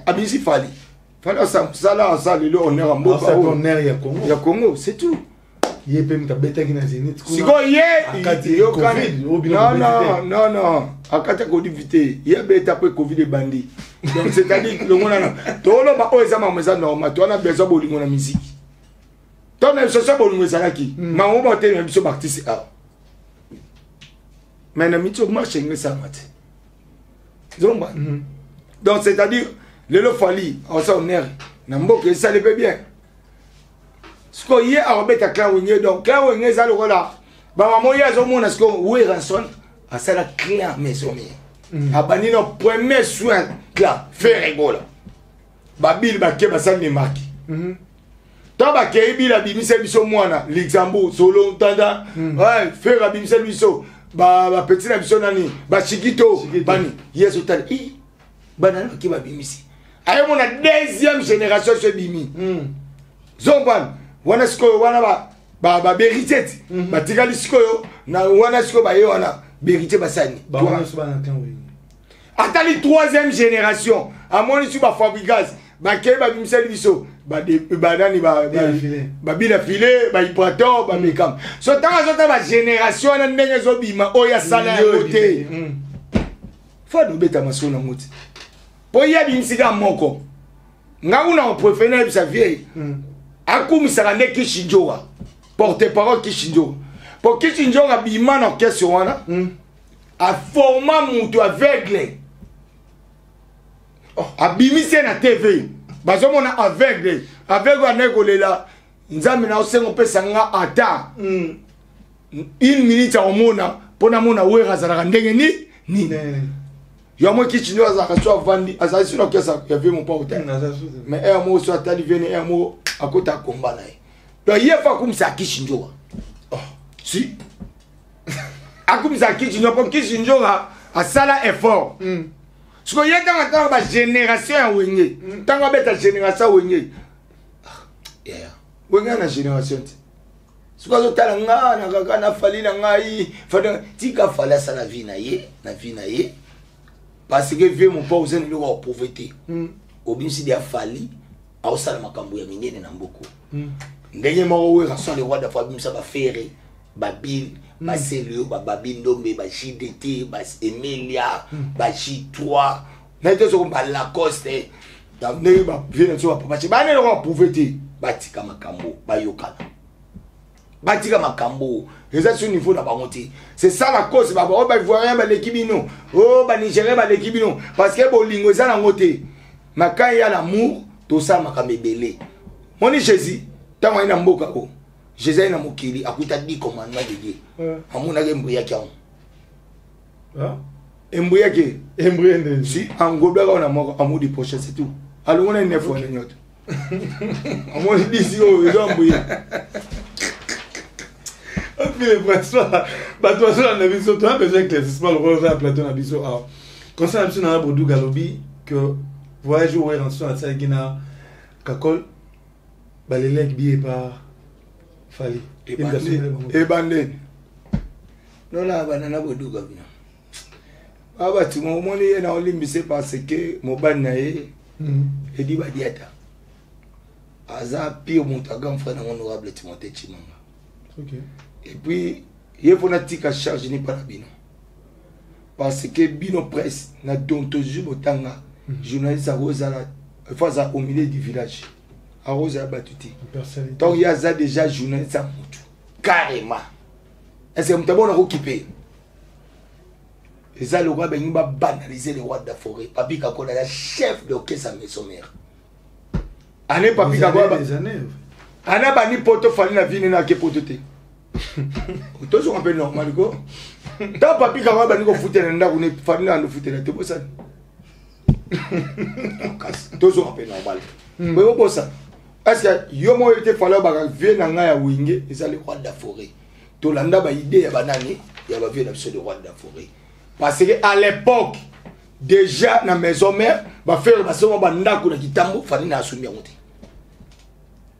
abisi fali voilà ça là ça le honneur en boka honneur ya Congo c'est tout yé pe mtabeta kina zenit siko yé yo non akata ko divité yé beta pe covid bandi donc c'est-à-dire le monde na to lo ba o ezama meza normal to na besoin bolingo na musique to na so bolingo ezalaki ma on ba te na biso artiste a mais na mito marche ngesa mate zomba donc c'est-à-dire le fali on sa honneur na mboka ça le peut bien ce qu'on y a rebête à clan wingé donc clan wingé ça le voilà bah maman y a zo mon est-ce que oui ranson à ça la clan maison a bani no premier soin clan faire rigola babil ba ke ba ça ne marque to ba ke bila bimise biso mwana Luxembourg solo tanda ouais faire bimise biso ba petit na biso nani ba chikito bani yeso tal i banana ki ba bimisi ayo mona deuxième génération ce bimi zomban wana sikoyo wana ba berité ba tikali sikoyo na wana sikoyo ba yo wana berité basani ba wana so bana kan oui atali troisième génération amoni su ba fabricage ba ke ba bimsel biso ba de ba nani ba bila filé ba hypator ba mekam so tanga ba génération na ndenge zo bima oya sala ya côté fa do beta masona moti po ya bimsika moko nga una préféré bisa vieille akumisaka nde Kishinjoa porte-parole Kishinjoa pour Kishinjoa bima na orchestre wana a forma mutu aveugle abimise na TV bazomona aveugle anekolela nzambe na osengo pesa nga ata une minute ya omona pona mona wera zalaka ndenge ni yamo Kishinjoa zaka so avandi azali sur orchestre ya vie mon pas hôtel mais mo so atali vene mo akota komba na ye donc ye fa kumisa Kishinjoa si akumisa Kishinjoa pour Kishinjoa a sala effort ce que ye tanga ba génération ya wenge tanga beta génération wenge wenge na génération ce que zo tala nga na kaka na fali na ngai fada tika fala sala vie na ye parce que vie mon pas ozen le pauvreté obimsi dia fali a osala makambo ya minene na mboko ndenge moko we rason le roi d'Afrique bimsa ba ferre ba bil ba selio ba babindombe ba JDT ba Emilia ba J3 na tezo ko ba Lacoste da ndenge ba vient so ba papa ba ne le pauvreté ba tika makambo ba yokana ba tika makambo eza sur niveau na bangote c'est ça la cause ba ba ivoirien ba l'équibino ba nigérien ba l'équibino parce que bolingo za na ngote makai ya l'amour to ça makambe belé moni Jésus tango ina mboka ko Jésus ina mokili akuta 10 commandements de Dieu amuna ke mbuya kya embuya ke embuya si angobla ka na moko amudi prochain c'est tout alors on a 9 fois nyot amoni disi o ezambuya le prince ba toi ça na biso toi besoin éclaircissement le rôle de Platon na biso ah concernant biso na Bodou Galobi que voyage au rançon à ça gina kakol balelek bi pas fali e bande non la banana Bodou Gabina aba tu mo moni na olimbise parce que mo banaye e di ba dieta aza pire montaga mfa na honorable Timothée Chimanga. OK. Et puis il faut na tika charge ni para bino parce que bino presse na dontoju botanga journaliste a Rosa face au milieu du village a Rosa batuti donc il y a ça déjà journaliste à mutu carrément est-ce que mtabo na occupé et ça le roi ben va banaliser les rois de la forêt papi kakola la chef de orchestre maison mère ane papi kakola des années ana bani poto fali na vini na ke poto te to so rappelle normal ko ta papi kakola bani ko futela ndako ne fali na ndo futela te bosa to so rappelle normal mais bosa est-ce que yo mo était falloir ba vie na nga ya wingé ils allaient roi de la forêt to landa ba idée ya banani ya ba vie na le roi de la forêt parce que à l'époque déjà na maison mère ba faire ba somo ba ndako na kitambo fani na asumi ya muti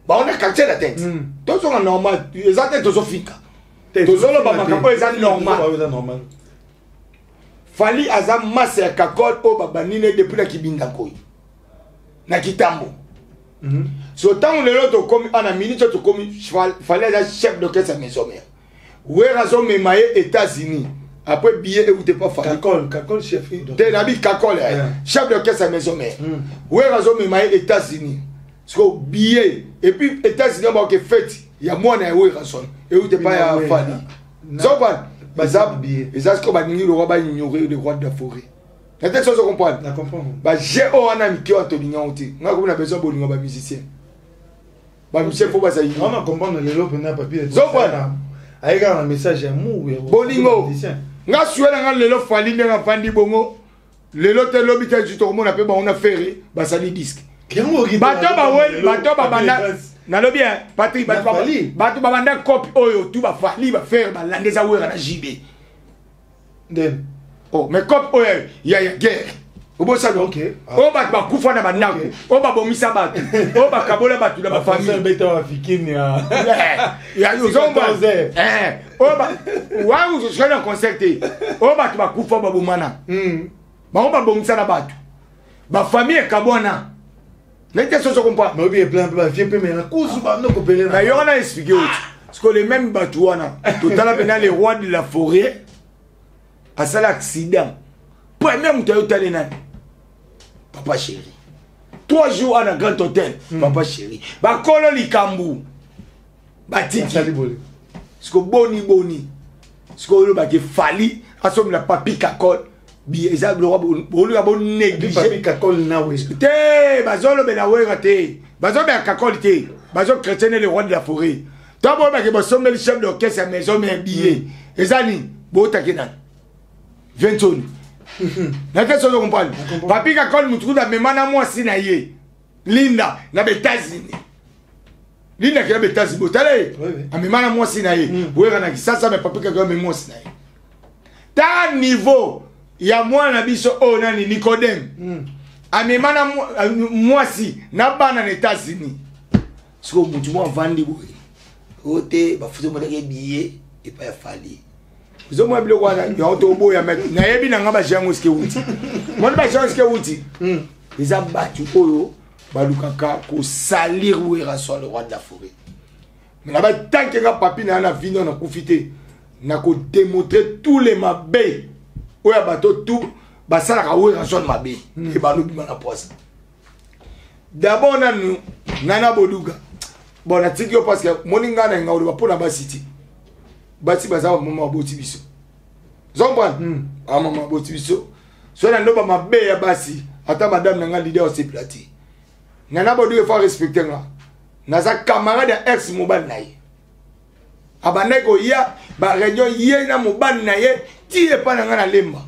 ba on a quartier la tête to so normal exactement to so fika to so lo ba makapo exactement normal fali aza masse ya kakol o baba nine depuis la kibinda koi na kitambo so tant le lot comme en a minute to comme fallait aza chef d'orchestre maison mère ouais raison me maye États-Unis après billet et ou t'es pas fali kakol chef t'es nabi kakol chef d'orchestre maison mère ouais raison me maye États-Unis so billet et puis États-Unis ba que fête il y a moi na ouais raison et ou t'es pas ya fali so pas et ça, c'est comme le roi va ignorer le roi de la forêt. La tête, ça se comprend. Je comprends. J'ai un ami qui a besoin de musicien. Musicien, il faut pas ça. On comprend le lot de papier. Avec un message à mou. Bolingo. Nga suela nga lelo fali nga fandi bongo. Lelo te lobita juste au monde appelle on a ferré, ba sali disque. Bato ba wel, bato ba banda. Na lobi Patrick bato ba banda copie oyo tout ba fali ba faire ba landeza wera na JB. Den. Oh mais copie oyo ya guerre. Obo sa donc. O ba kufa na bandako. O ba bomisa bato. O ba kabola bato na ba famille beto africaine ya. Ya yo zomba. O ba wa je suis dans concert. O ba ba kufa ba bomana. Ba o ba bomisa na bato. Ba famille kabona. N'était ce qu'on parle. Mais oui, plein vieux peu mais la cause va nous copier. D'ailleurs on a expliqué parce que les mêmes batouana tout à l'heure les rois de la forêt à ça l'accident. Premier mutayo talena. Papa chéri. 3 jours à un grand hôtel, papa chéri. Ba kolo likambu. Ba tiki. Ce que boni. Ce que le ba ke fali asom la papi kakol. Bi ezab le roi bolu ba bon négligé papi kakol na we. Te bazolo be na we raté. Bazolo be kakol te. Bazolo chrétien le roi de la forêt. Toi bo ba ke bo somme le chef d'orchestre à maison mais billet. Ezani bo takenan. 20 tonnes. Na que ça comprendre. Papi kakol mutu da memana moi sinaye. Linda na États-Unis. Linda qui na États-Unis. Botale. A memana moi sinaye. We rana ki ça mais papi kakol me moi sinaye. Ta niveau il y a moi na biso o nani Nicodème. Amemana moi si na bana na États-Unis. Ce que mutu moi vandi boy. Ote ba fuzo mo ke billet et pas fali. Vous avez oublié quoi? Il y a un tombeau à mettre. Il y a un ba jango ske wuti. Mon ba jango ske wuti. Ils ont battu oyo balukaka ko salir wera sur le roi de la forêt. Mais là-bas tant que papi na na vie na profiter na ko démontrer tous les mabé. Oya bato tout ba sala ka wera sur mabé. Et ba no bima na poisse. D'abord na nous nana boduga. Bon na tiki parce que moninga na ngauri ba pona ba city. Bati baza mama boti biso zomba mama boti biso so na ndoba mabe ya basi ata madame nanga leader au seplati nana bodu il faut respecter nga naza camarade ex mobile naye abandai ko ya ba réunion ye na mobile naye ti e pa nanga na lemba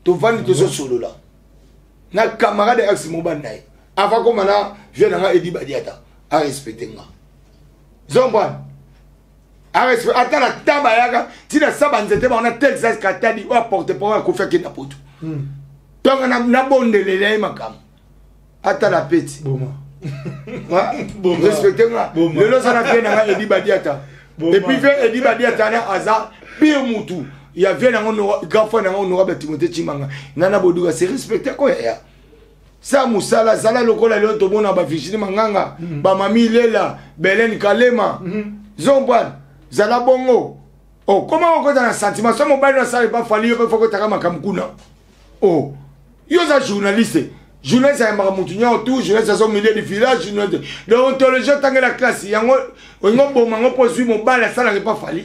to vandi to so solo la na camarade ex mobile naye avant ko mana je nanga edi badiata a respecter nga zomba attends la taba yaga si la saba nzete ba on a Texas katadi ou apporter pour ko faire na poto donc na bonde le makam attends la petite boma respectez moi le lo ça na bien na edi badiata et puis fait edi badiata na aza pire mutu il y a bien na grand frère na honorable Timothée Chimanga nana boduga c'est respecter ko ya sa musala sala lokola le to bona ba Virginie Manganga ba mami lela Belen Kalema zomban zala bongo. Oh, comment on a un sentiment? Ça, mon bail ne savait pas fallu, il faut que tu aies un kamkuna. Oh, il y a un journaliste. Journaliste, c'est un maramoutignan autour, journaliste, c'est un milieu de village, journaliste. L'ontologie, tant que la classe, il y a un bon moment pour suivre mon bail, ça n'aurait pas fallu.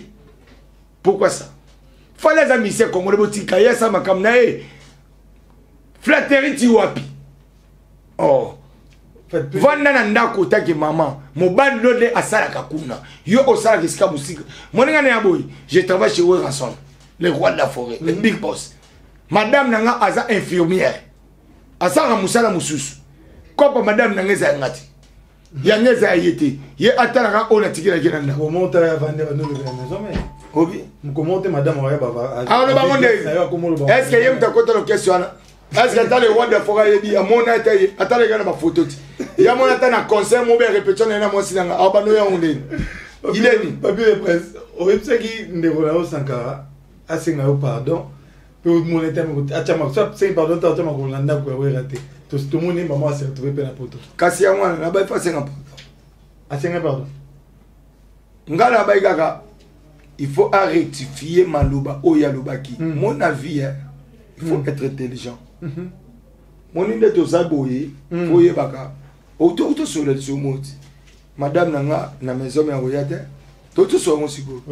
Pourquoi ça? Fallait les amis, c'est comme le boutique, il y a ça, ma kamnae. Flatterie, tu wapi. Oh. Vanda na ndako taki maman mobali lode asala kakuna yo osala kiska musika moninga na boy je travaille chez Ranson le roi de la forêt le big boss madame nanga aza infirmière asala musala mususu kopa madame nanga za ngati ya neza yete ye atala on a tikira kinanda comment tu as vendu nous le maison mais obi comment madame ouais baba ah le bango ndé est-ce que yem ta kota lo question est-ce que t'as le wonder for yebi amona taye atala kana ba photo ti ya mona ta na concert mo be répétition na mo sinanga abano ya onde il est ni papier de presse au website qui ndeko la Sankara asinga yo pardon pour mon état me achama ça c'est pardon ta ma ko landa ko we raté tout le monde maman s'est retrouvé pe na poto kasi ya mwana na ba fa 50 asinga pardon ngala ba igaka il faut rectifier maloba oya lobaki mon avis il faut être intelligent mon inde to saboye foye baka auto sur le somoti madame nanga na maison ya royate tout so mon sigo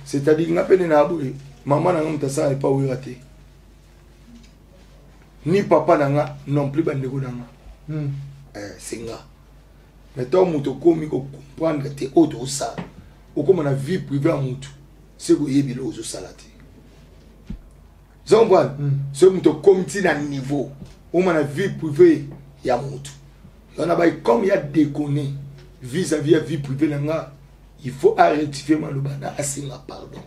c'est-à-dire nga pene na aboué maman nanga mtasa pas oya raté ni papa nanga non plus bandeko nanga singa mais toi muto komi ko comprendre te auto ça ou comme na vie privée à mutu c'est que yebilo ozo salati zomba ce muto komiti na niveau ou na vie privée ya mutu on a comme il y a déconné vis-à-vis de vie privée nanga il faut rectifier malobana asinga pardon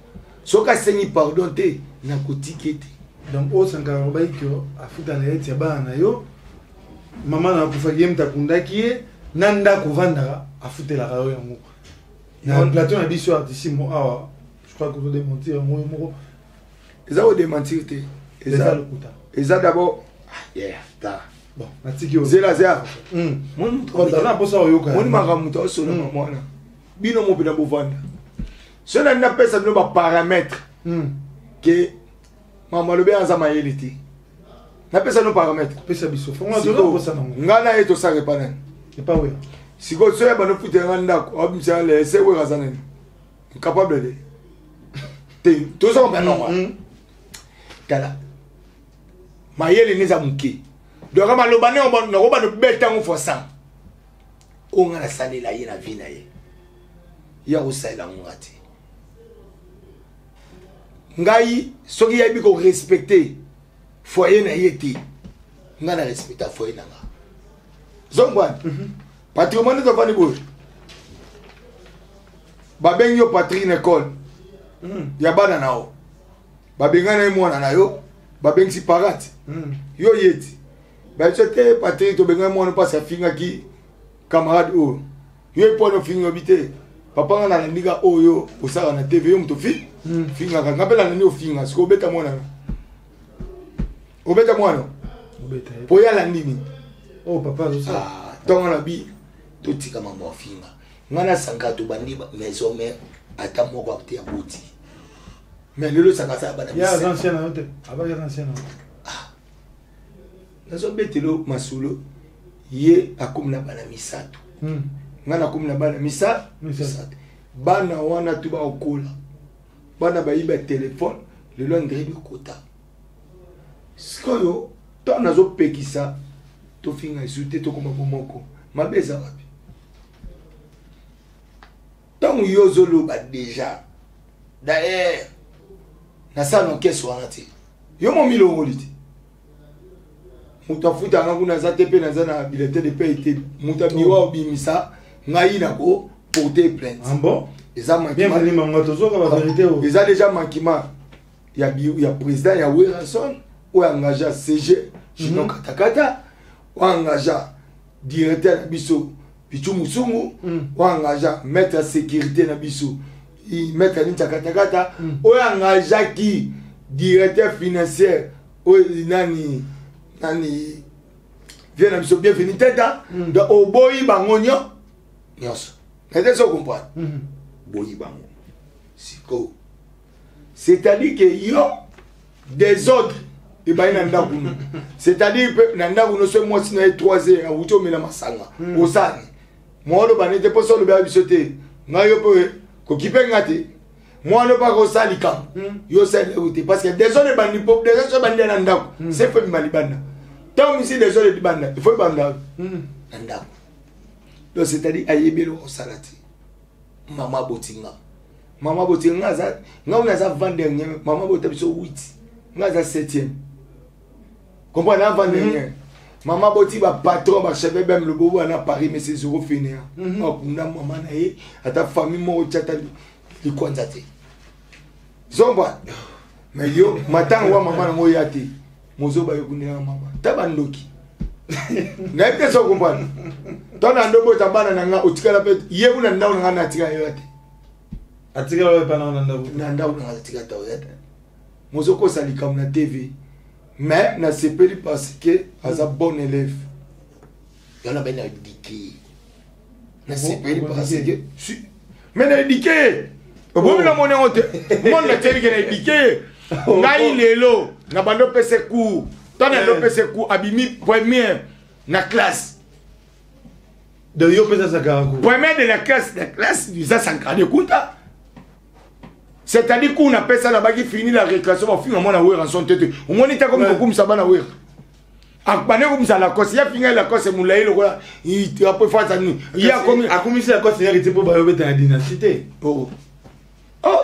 soka sengi pardon te na kotikete donc au Sankara baiko afuta na yeti bana yo mama na kufagie mtakundaki nanda kuvanda afutela rayo yango na plateau na biso artiste mo awa je crois que vous démentir mo eza o démentir te eza lokuta eza d'abord ta bon natiki o zela zela mon na posa oyoka mon makamuta osolo mwana bino mo bina bovanda cela na pesa no ba paramètre que maman le bien azama yeliti na pesa no paramètre pesa biso fo ngazolo posa nango ngana eto sare panen et pas oui si go so ba no futé nganda ko abisa le se we razana incapable de te tout ça ben non kala mayele ni za muke do kama lo bane on no ba no beta ngo fo sang o ngala sale la yena vina ye ya o sala ngati ngai soki ya bi ko respecter foyer na yeti ngana respecter foyer na nga zongwan patrimoine to fani bo babengi yo patrie na école ya bana nao babengana ye mwana na yo babengi si parate yo yeti ba sote patrie to benga mwana pas ya finga ki camarade o yo ipono finga bite papa ngana ndika oyo osaka na TV yo mto finga ka ngapela nani ofinga siko beta mwana obeta mwana obeta po ya la nini oh papa zo sa tonga na bi to tika mama ofinga ngana sanga to bandi maison mais ata moko akti ya boti mais lelo sanga sa bana ya ancien na hotel abaka ancien na nazo betelo masulo ye akomna bana misato ngana komna bana misato bana wana tu ba okola bana ba iba téléphone lelo ndrebi kota skoyo to nazo pekisa to finga isute to koma bomoko mabeza wapi tant yozolo ba déjà d'ailleurs na sa no keso wana ti yo mo milongo liti mutafuta nga kuna za tepe na za na bulletin de paie te mutabiwa obimisa ngai na ko porter plainte ah bon eza bienvenue manga tozoka ba vérité o eza déjà manquement ya président ya Wilson ou engagé CG Chino Katakata ou engagé directeur na biso Pichu Musungu ou engagé maître sécurité na biso maître Ninja Katakata ou engagé qui directeur financier ou nani vient na biso bienvenue teta de oboyi bangonyo nyos est-ce que vous comprenez boyi bango siko c'est-à-dire que yo des ordres et ba ina ndaku c'est-à-dire na ndaku no so mo sino 3 heures wuto mela masanga osani mo lo banete poso lo ba bisote ngayo po ko kipe ngate mo no pa ko salika yo sele uti parce que des ordres bandi pop des ordres bandi na ndaku c'est fait malibanda tant ici des ordres banda il faut banda ndaku donc c'est-à-dire ayebelo osalati mama botinga za nga za vendre mama botabiso 8 nga za 7e comprendre na vendre Maman boti ba patron ba chef même le bobo à Paris mais c'est zéro fini. Oh kuna maman na ye à ta famille mo tchata li kwanzate. Zomba. Mais yo matin wa maman ngo yati. Mozo ba yo kunela maman. Tabandoki. Na epte so comprendre. Tona ndobo tabana nanga utikala pe yebu na ndawo ngana atika yote. Atika wa pa na ndawo. Na ndawo ngana atika ta yote. Mozo ko sali comme na TV. Mais na sepeli parce que as un bon élève. Il y en a bien éduqué. Na sepeli parce que mais na éduqué. Au bout la monnaie honte. Mon la télé que na éduqué. Ngai lelo na bando pese cours. Tona ndo pese cours abimi premier na classe. De yo pesa sakako. Premier de la classe du ça sankade kuta. C'est-à-dire qu'on appelle ça là-bas qui finit la récréation, on finit à mon aouer en son tête. On m'a dit comme ça, on aouer. Akbane comme ça la cause, il y a fini la cause, c'est moulaï le quoi. Il a pas fait ça nous. Il y a comme a commis la cause, il y a été pour bailler dans la dynastie. Oh,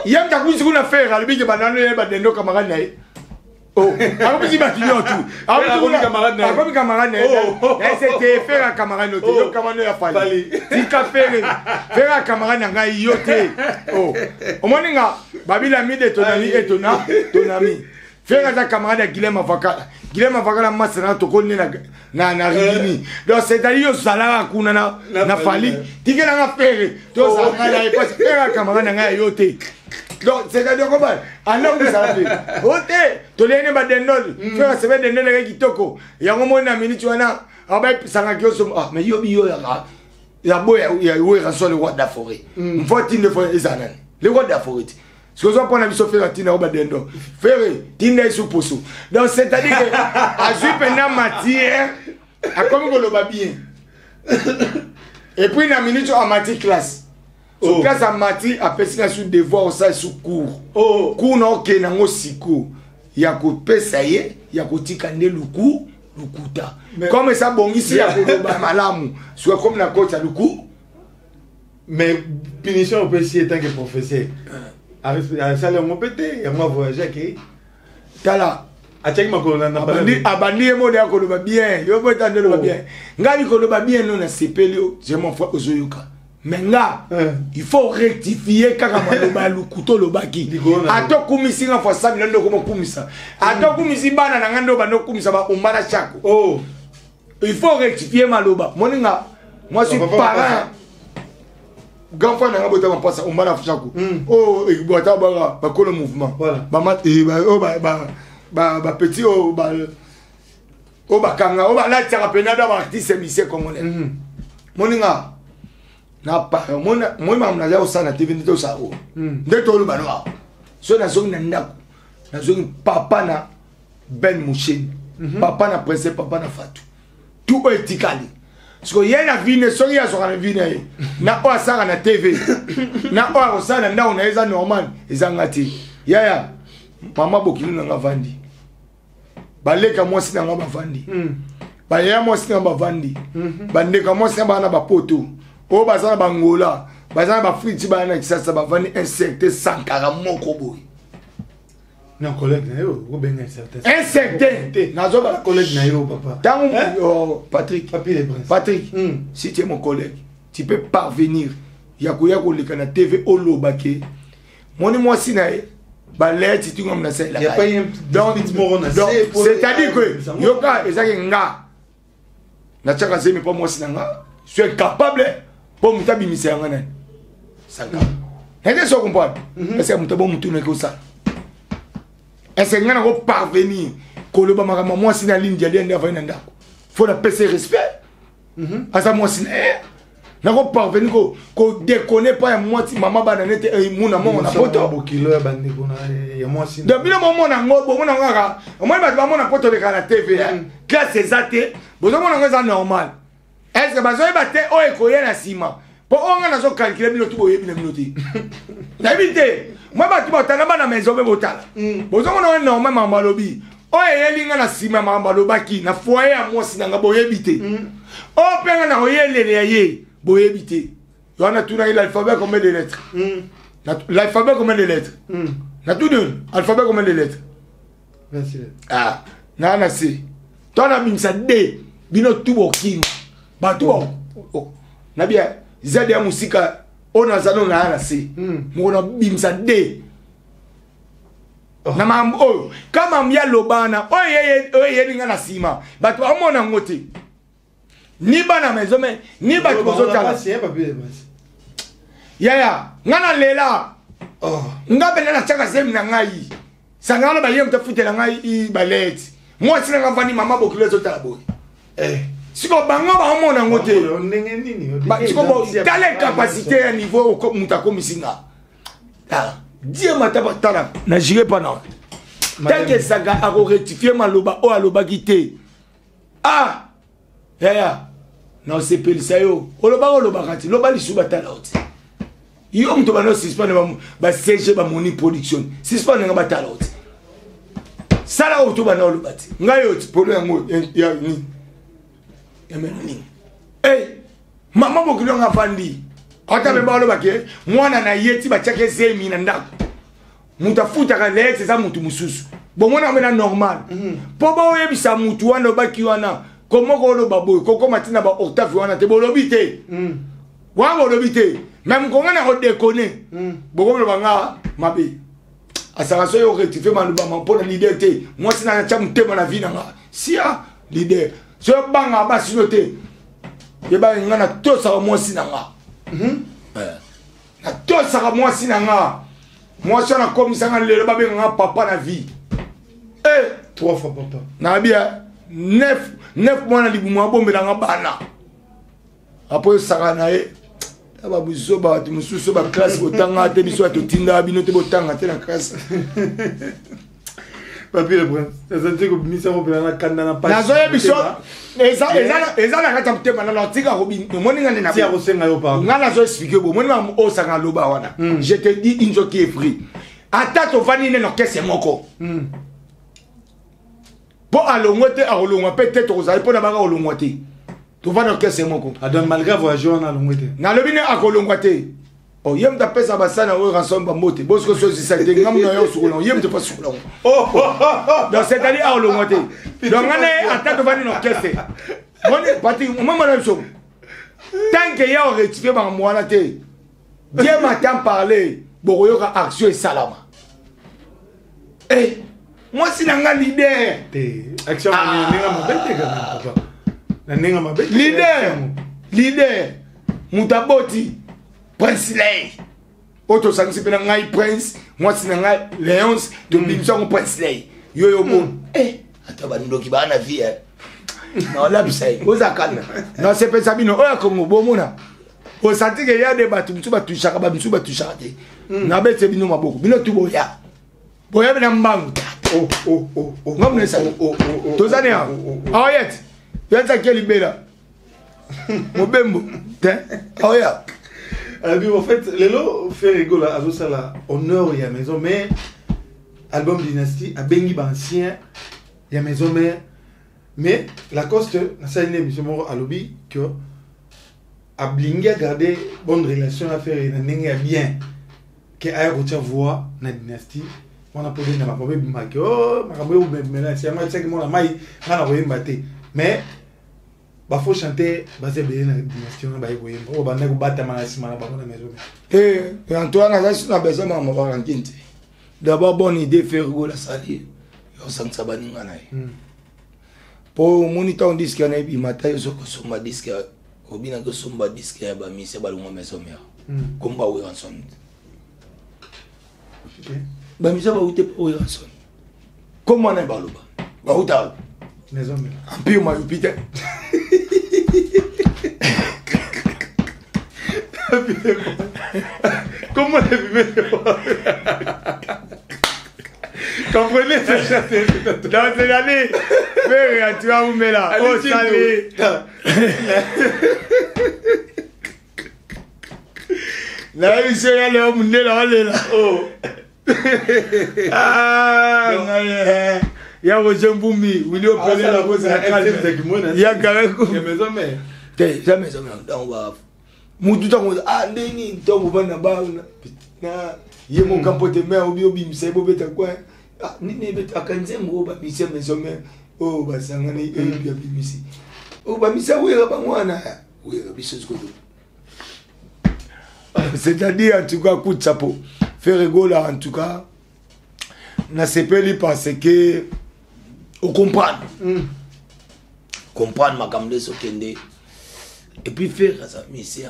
il y a ta couche qu'on a fait, à l'habit de banane et badendo camarade naï. Oh, alors que tu vas finir tout. Alors que camarade naï. Comme camarade naï. C'était faire un camarade noté. Le camarade a fallu. Si tu faire un camarade naï yoté. Oh, au moins nga, babi l'ami de ton ami et ton ami. Faire un camarade à Guilhem Avaka. Guilhem Avaka la masse na to connaît na rigini. Donc c'est-à-dire salaire kuna na fali. Tu que na faire. To salaire pas faire un camarade naï yoté. Donc c'est-à-dire comment alors que ça fait oté to lene ba denol faire se be denol ki toko ya ngomo na minute wana aba sanga kyoso ah mais yo biyo ya boya ya we raso le roi de la forêt mfoti ne forêt ezana le roi de la forêt ce que je prends la biso faire tina ba dendo faire tina sous poso donc c'est-à-dire que a jupe na matière a comme ko lo ba bien et puis na minute en matière classe. Sur classe à mati a pesina sur devoir ça sous cours. Cours na ok na ngosiko. Ya ko pesa ye, ya ko tikande luku, lukuta. Comme ça bongisi ya ko ba malamu. Soit comme na coach à luku. Mais punition au PC étant que professeur. À ça le mon pété, ya moi voyager qui tala achaki makolo na abandi mo de ko ba bien. Yo boita de ba bien. Ngali ko ba bien non na sepelio, je m'en fois ozoyoka. Maintenant, il faut rectifier quand le couteau le baki. Ato kumisi na fois ça milando comme kumisa. Ato kumisi bana na ngando bano kumisa ba umbana chako. Oh, il faut rectifier maloba. Moninga, moi je suis parent. Grand frère na ngabota ba passa umbana chako. Oh, il bota ba ko le mouvement. Voilà. Ba mat ba petit ba kanga la tira penada ba artiste musicien congolais. Moninga na pa moi na ya osana TV ndito sa o ndito lu banwa so na zongi na ndako na zongi papa na Ben Mouchen papa na Prince papa na Fatou tout etikali so yena vine so ya so na vine na o asanga na TV na o osana ndao na eza normal eza ngati ya mama bokilu na ngavandi baleka mwasi na ngavandi ba ya mwasi na ngavandi bandeka mwasi na bana ba poto. Oh, bazana bangola, bazana ba friti ba na kisasa ba vani insecte sankara moko boy. Non collègue na yo, go benga insecte. Insecte. Nazo ba collègue na yo papa. Tant Patrick, Patrick, si tu es mon collègue, tu peux parvenir. Yakuya ko leka na TV olobake. Moni moi sinae ba let tu ngam na c'est là. Il y a pas un petit moron na c'est c'est-à-dire que yoka ezaki nga. Na chaka zemi pas moi sinanga. Je suis capable pour me taper mes serres. Est-ce que vous comprenez? Est-ce que vous avez tout ça? Est-ce que vous avez parvenir? Moi, si la ligne de il faut la PC respect. À ça, moi, si vous avez parvenir, vous ne déconnez pas moi, si maman banane et mon amour, on a pas de depuis le moment où on a pas de la TV, classe c'est ça, vous avez normal. Est-ce que bazoye bate o ekoye na sima po onga nazo calculer minutu boye minuti na bité moi batu botana bana maison be botala bozo mona normal mama lobi o eyelinga na sima mama lobaki na foyer ya mwasi nanga boye bité o penga na oyelele ye boye bité yo na tuna l'alphabet combien de lettres l'alphabet combien de lettres na tout deux alphabet combien de lettres 26 lettres ah na C toi na bimsa D bino tubo king ba tubo na bien zade ya musika ona zano na ana si mona bimsa de na mambo kama mya lobana oye ninga na sima batu amona ngote ni bana maison mais ni batu bozotala ya ngana lela ngabela na chaka zemi na ngai sangana ba yem tafutela ngai I balet moi sina ngavani mama bokilo zotala boy siko bango ba omona ngote ndenge nini ba siko bo tale capacité à niveau ko mutako misinga die mataba tala na jire pas non tant que ça a rectifier maloba o aloba kité ya non c'est pelisa yo oloba kati loba lisuba tala oti yo mto bano suspend ba CG ba moni production suspend nga batala oti sala o to bano lobati ngayo ti polo yango ya ni Emenini. Mama bokilo nga fandi. Ota be ba loba ke mwana na yeti ba chake zemi na ndako. Mutafuta ka lete za mutu mususu. Bo mwana mena normal. Po ba oyebisa mutu wana baki wana. Komo ko loba boy koko matina ba Octave wana te bolobite. Wa bolobite. Même ko ngana ko déconner. Bo ko loba nga mabe. Asaraso yo rectifier manuba mampona leader te. Moi sina na cha mutema na vie na nga. Sia leader. So banga basi note yeba ngana tosa mo sinanga na tosa mo sinanga mo sona komisanga lelo babe nga papa na vie 3 fois papa na bia 9 mois na libumu abombela nga bana apo saka na e aba buzo ba tu mususu ba classe botanga te biso to tinda bino te botanga te na classe Papi le prince, ça dit que misa ko na kanda na pa. Na zoye biso eza na kata mtema na lotika robin moni ngane na. Si a kosenga yo pa. Ngana zo expliquer bo moni ma o sanga loba wana. Je te dis injo qui est free. Ata to vani ne no kese moko. Po alongote a olongwa peut-être ozali po na banga olongwa te. To vani no kese moko. Adam malgré voyageur na longwete. Na lobine akolongwa te. Oh, yem ta pesa basana o ransom ba mote. Bosko so si sa te ngam no yo sukulon. Yem te pas sukulon. Donc c'est-à-dire à l'ongote. Donc on est en train de venir nos caisses. On est parti au moment même chose. Tant que y a rectifié par moi là te. Dieu m'entend parler. Boroyo ka action et salama. Moi si nanga leader. Action ninga mabete ga papa. Na ninga mabete. Leader. Mutaboti. Prince Lay. Auto sanksi pena ngai Prince, moi sina ngai Léonce, de bimso ko Prince Lay. Yo mo. Ataba ndoki ba na vie. Non la bisai. Ozakana. Non c'est pas ça bino o ko mo bomona. O santi ke ya de batu mtu batu shaka ba mtu batu shaka te. Na bete bino maboko. Bino tubo ya. Boya bina mbangu. Ngamne sa. Tozane ha. Ayet. Yata keli bela. Mobembo. Te. Oya. En fait, Lelo fait rigoler à ça là, honneur et à maison, mais album Dynasty, à Bengi Bancien, et à maison, mais la coste, ça une émission à lobby que à Blingy a gardé bonne relation à faire et n'a bien que à retient voix na Dynasty, on a posé dans ma première bimaque, oh, ma caméra ou même là, c'est moi qui sais que moi la maille, n'a pas batté, mais bah faut chanter basé bien la dynastie on va y voir on va n'aller battre manasima là bas dans la maison Antoine a ça na besoin ma valentin d'abord bonne idée faire go la sali yo sang sabani ngana pour monitor disque na bi matin yo ko somba disque obina ko somba disque ba mi se balunga maison mère comme ba we ranson ba mi se ba ute o ranson comment na ba loba ba uta maison mère en plus ma hôpital. Comment les bimés comprenez ce chanté dans cette année mais tu vas vous mettre là oh salut là il s'est allé au monde là oh il y a Roger Mbumbi Willy Opele la cause il y a Gareko maison mère t'es jamais on va mutu ta ndeni ntombo bana ba na ye mon campote me obi msebo beta kwa ni beta kanze mo ba mise maison mère oh ba sangani e bia bimisi Oh, bah, misa, oui, bah, oui, c'est-à-dire, en tout cas, coup de chapeau. Faire rigoler, en tout cas, n'a pas parce que, on comprend. Comprendre ma caméra sur Kende. Et puis faire ça, mais c'est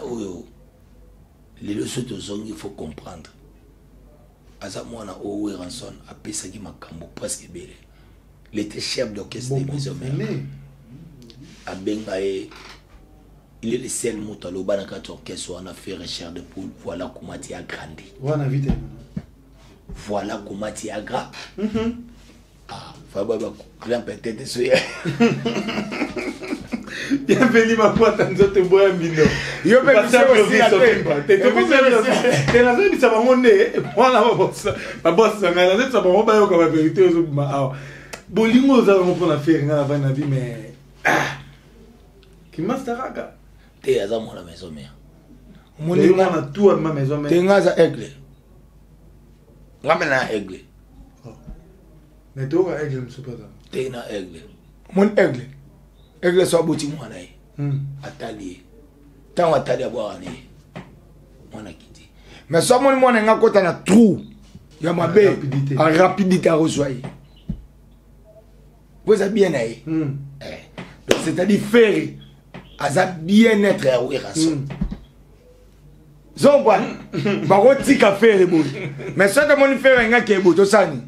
les leçons de zone, il faut comprendre. Asa moi na Owe Ranson a pesé qui m'a cambo presque belle. Il était chef d'orchestre de maison mère. A Bengae, il est le seul mot à l'Oban à 4 orchestres on a fait recherche de poule. Voilà comment tu as grandi. Voilà comment tu as grandi. Ah, Fababa, grand peut-être ce bienvenue ma pote en zote boya mbino yo pe bisa aussi la te to te la zone bisa bangonde voilà ma boss ngala zone sa bango ba yo ka ba vérité ozo ma awa bolingo za ngo pona faire ngala va na vie mais qui masteraka te aza mo la maison mère moni na tout à ma maison mère te ngaza aigle ngamela aigle mais to ka aigle msupata te na aigle mon aigle aigle so aboti mwana ye atali tant atali aboire ne mwana kiti mais so mon mwana nga kota na trou ya mabe en rapidité à rejoindre vous êtes bien aïe donc c'est-à-dire faire à bien-être à Ouérason zomba ba roti ka faire bon mais ça de mon faire nga ke boto sani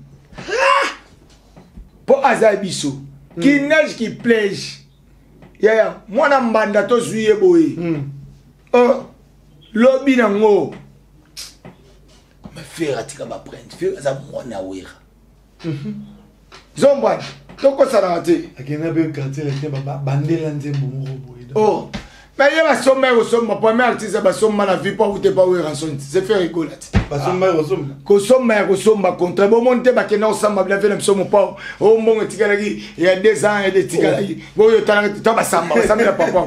pour azabiso qui neige qui plège ya mwana mbanda to zuye boye lobi nango me faire atika ba prendre faire za mwana wera zomba toko sarate akena be quartier le ba bandela nzembo moko boye oh mais il va sommer au somme premier artiste ba somme la vie pas ou te pas ou rançon c'est faire rigoler ba sommer au somme ko somme contre bon monter ba kena osamba bien fait le somme pas au mon tikalaki il y a 2 ans et des tikalaki bon yo tala to ba samba la papa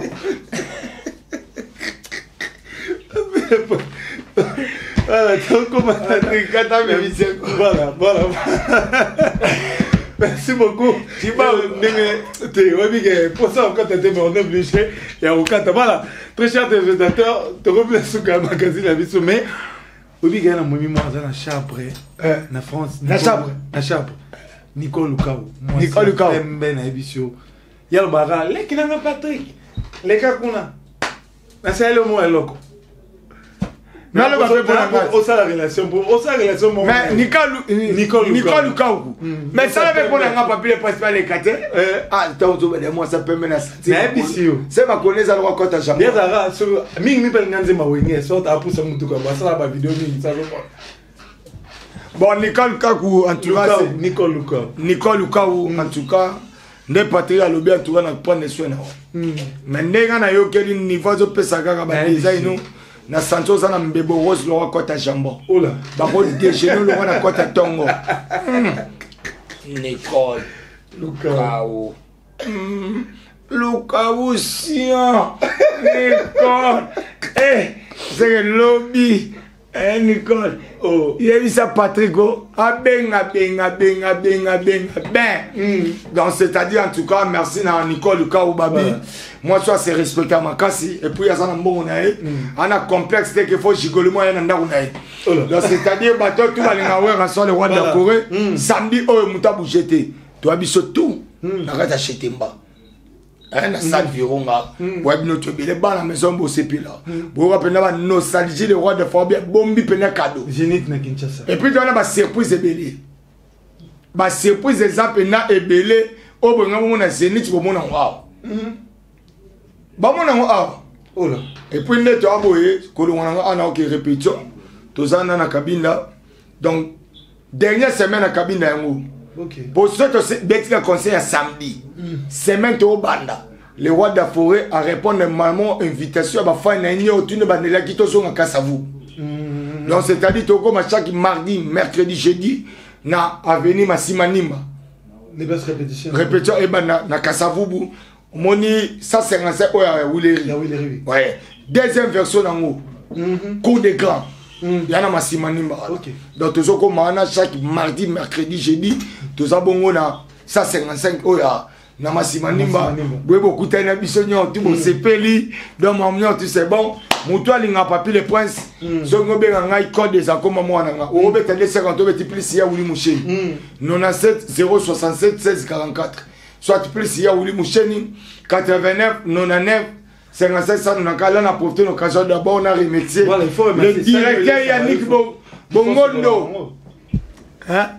voilà donc comment kata me vite voilà merci beaucoup. Tu vas pour ça, quand tu étais obligé, il y a aucun voilà. Très chers téléspectateurs, tu reviens sur le magazine La Vie Sommet. Oui, il y a un moment dans Chabre, en France. Na Chabre. Nicole Lukaou. Nicole Lukaou. Il y a le baran. Les qui n'ont pas Patrick. Les Kakuna. C'est le mot est loco. Mais le bafé pour la relation mais Nicole Lukaou mais ça le pour la papier principal les quatre ah tant de moi ça peut mener c'est ma connaisse à droit côté jamais déjà sur mingi pel nganze mawenge so ta pousse mutuka ba ça la vidéo mingi ça bon Nicole Lukaou en tout cas Nicole Lukaou en tout cas ne patria le bien tout na prendre soin mais ndenga na yo keli niveau zo pesa kaka ba design na santos na mbebo rose lo kota jambo ola ba ko déjeuner lo na kota tongo Nicole Lukaou Lukaou sia Nicole c'est lobby Nicole oh il y a eu ça Patrick benga donc c'est-à-dire en tout cas merci na Nicole Lukaou babi moi soit c'est respecté à ma kasi et puis il y a ça mbongo nae ana complexe que faut gigoler moi na ndako nae donc c'est-à-dire bato tout va linga ouais rançon le roi de la Corée samedi oh muta bougete toi biso tout na kata chetemba na salle vironga web notre bile ba la maison bo sepila bo rapena ba nostalgie le roi de Fabien bombi pena cadeau Zénith na Kinshasa et puis on a ba surprise ebele ba surprise exemple na ebele o bo ngamo na Zénith bo mona wow ba mona wow ola et puis net aboye ko lo ngana ana ok répétition tozana na cabine là donc dernière semaine na cabine yango ok pour ce que Betty conseil à samedi semaine au banda le roi de la forêt a répondu normalement invitation à ma femme na nyo tu ne bandela qui to so ngaka savu donc c'est-à-dire to comme chaque mardi mercredi jeudi na avenue Masimanimba ne pas répétition et bana na Kasavubu moni 155 oya Willeri ouais deuxième version nango cours d'écran yana Masimanimba donc to so comme chaque mardi mercredi jeudi to za bongo na 155 oya na masimanimba boye bokutani na biso nyonso tu bosepeli donc mamnyo tu c'est bon mutu alinga papi le prince songo benga ngai code des akoma mwana nga obeta le 50 obeti plus ya wuli musheni 97 067 16 44 soit plus ya wuli musheni 89 99 57 on a calé na profiter l'occasion d'abord on a remercié le directeur Yannick Bongondo hein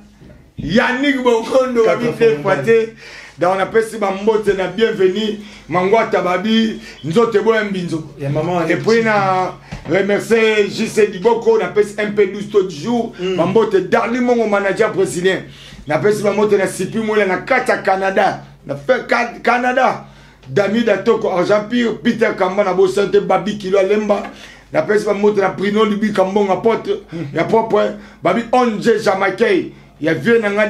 Yannick Bongondo habité Poité dans on appelle si mbote na bienvenue mangwata babi nzote bo mbinzo et puis na remercier JC Diboko on appelle MP12 tout jour mbote dernier mon manager brésilien na appelle si mbote na sipi mola na kata Canada na fait Canada Dami Datoko Argent Pire Peter Kamba na bosante babi kilo lemba na appelle si mbote na Bruno Libi Kambonga porte ya propre babi onje Jamaïcain ya vieux nanga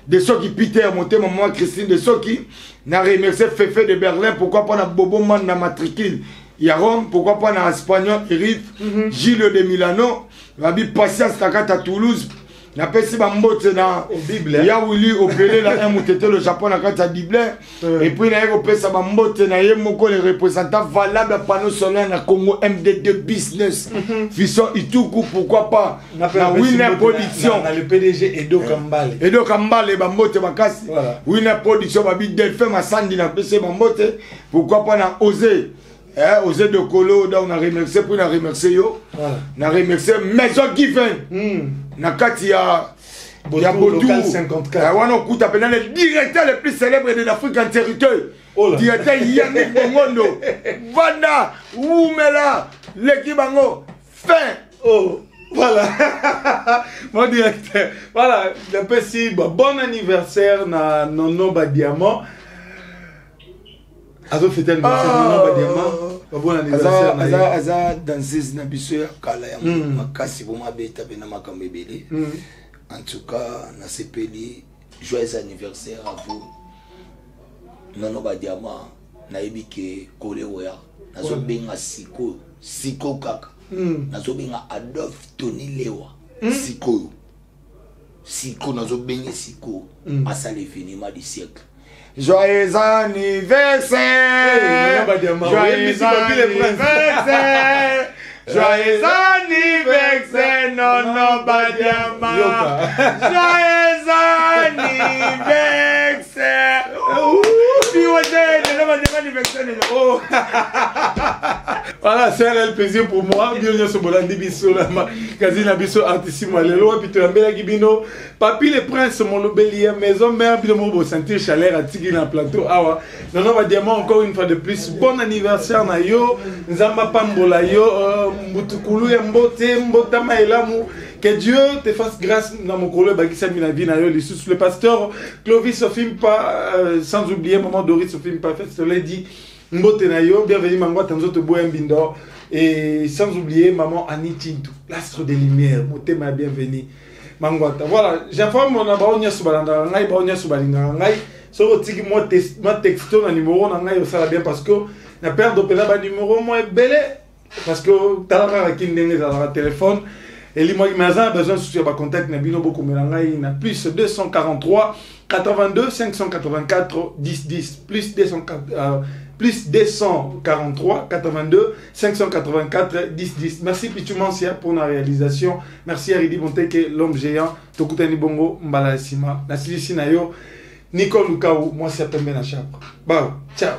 de ceux qui Peter monté maman Christine de ceux qui n'a remercié Fefe de Berlin pourquoi pas na Bobo Man na matricule ya Rome pourquoi pas na Espagnol Eric Gilles de Milano babi Patience Takata Toulouse na pesi ba mbote na ya wuli opéré la mutete le Japon na kata Bible et puis na yeko pesa ba mbote na ye moko les représentants valables panneau solaire na Congo MD2 business Fisson Ituku pourquoi pas na Winner Production na le PDG Edo Kambale ba mbote bakasi Winner Production babi Delphin Masandi na pesi ba mbote pourquoi pas na Osé Osé de Colo donc on a remercié pour na remercier yo na remercier Maison Given na kati ya Botou 54 wana okuta pena le directeur le plus célèbre de l'Afrique en territoire directeur Yannick Bongondo Vanda Oumela l'équipe bango fin voilà mon directeur voilà le petit bon anniversaire na Nono Badiamant azo fêter anniversaire Nono Badiamant bon anniversaire aza danseuse na biso ya kala ya makasi boma beta bena makambe belé en tout cas na sepeli joyeux anniversaire à vous Nono Badiamant na yebike kolewa nazo benga siko kaka nazo benga Adolphe Tony Lewa siko nazo benga siko asa le finiment du siècle. Joyeux anniversaire, joyeux anniversaire, joyeux anniversaire, Nono Badiamant, joyeux anniversaire. Voilà, c'est un plaisir pour moi. Bienvenue sur Bolandi Bisso, la casine Bisso Artissimo, Alléluia, puis tu as bien Gibino. Papi le prince, mon lobélier, maison mère, puis le mot sentir chaleur à Tigui dans le plateau. Awa, Nono Badiamant, encore une fois de plus, bon anniversaire, Nayo, Nzamba Pambola, yo, Moutoukulu, Mbote, Mbotama et l'amour. Que Dieu te fasse grâce dans mon collègue Bakissa Minavi, Nayo, le pasteur Clovis Sofimpa, sans oublier, maman Doris Sofimpa, fait, je l'ai dit. Mbote Nayo, bienvenue Mangwa Tanzote Boem Bindo. Et sans oublier maman Annie Tintou, l'astre des lumières, Moté ma bienvenue. Mangwata. Voilà, j'informe mon abaonia Subalanda, Ngai, Baonia Subalinga, Ngai, sur le tigre, moi texto, na numéro, Ngai, ça va bien parce que na perte d'opéra, ba numéro, moi, belé. Parce que Talara Kindenge, Talara téléphone. Et les moi, il a besoin de soutenir contact, Nabino, beaucoup, mais Ngai, na plus 243 82 584 10 10, plus 204. Plus 243 82 584 10 10. Merci Pichu Mansia pour la réalisation. Merci Aridi Monteke, l'homme géant. Tokutani Bongo, Mbala Sima. Nasili Sinayo, Nicole Lukaou, moi c'est Pembe na Chapre. Ciao.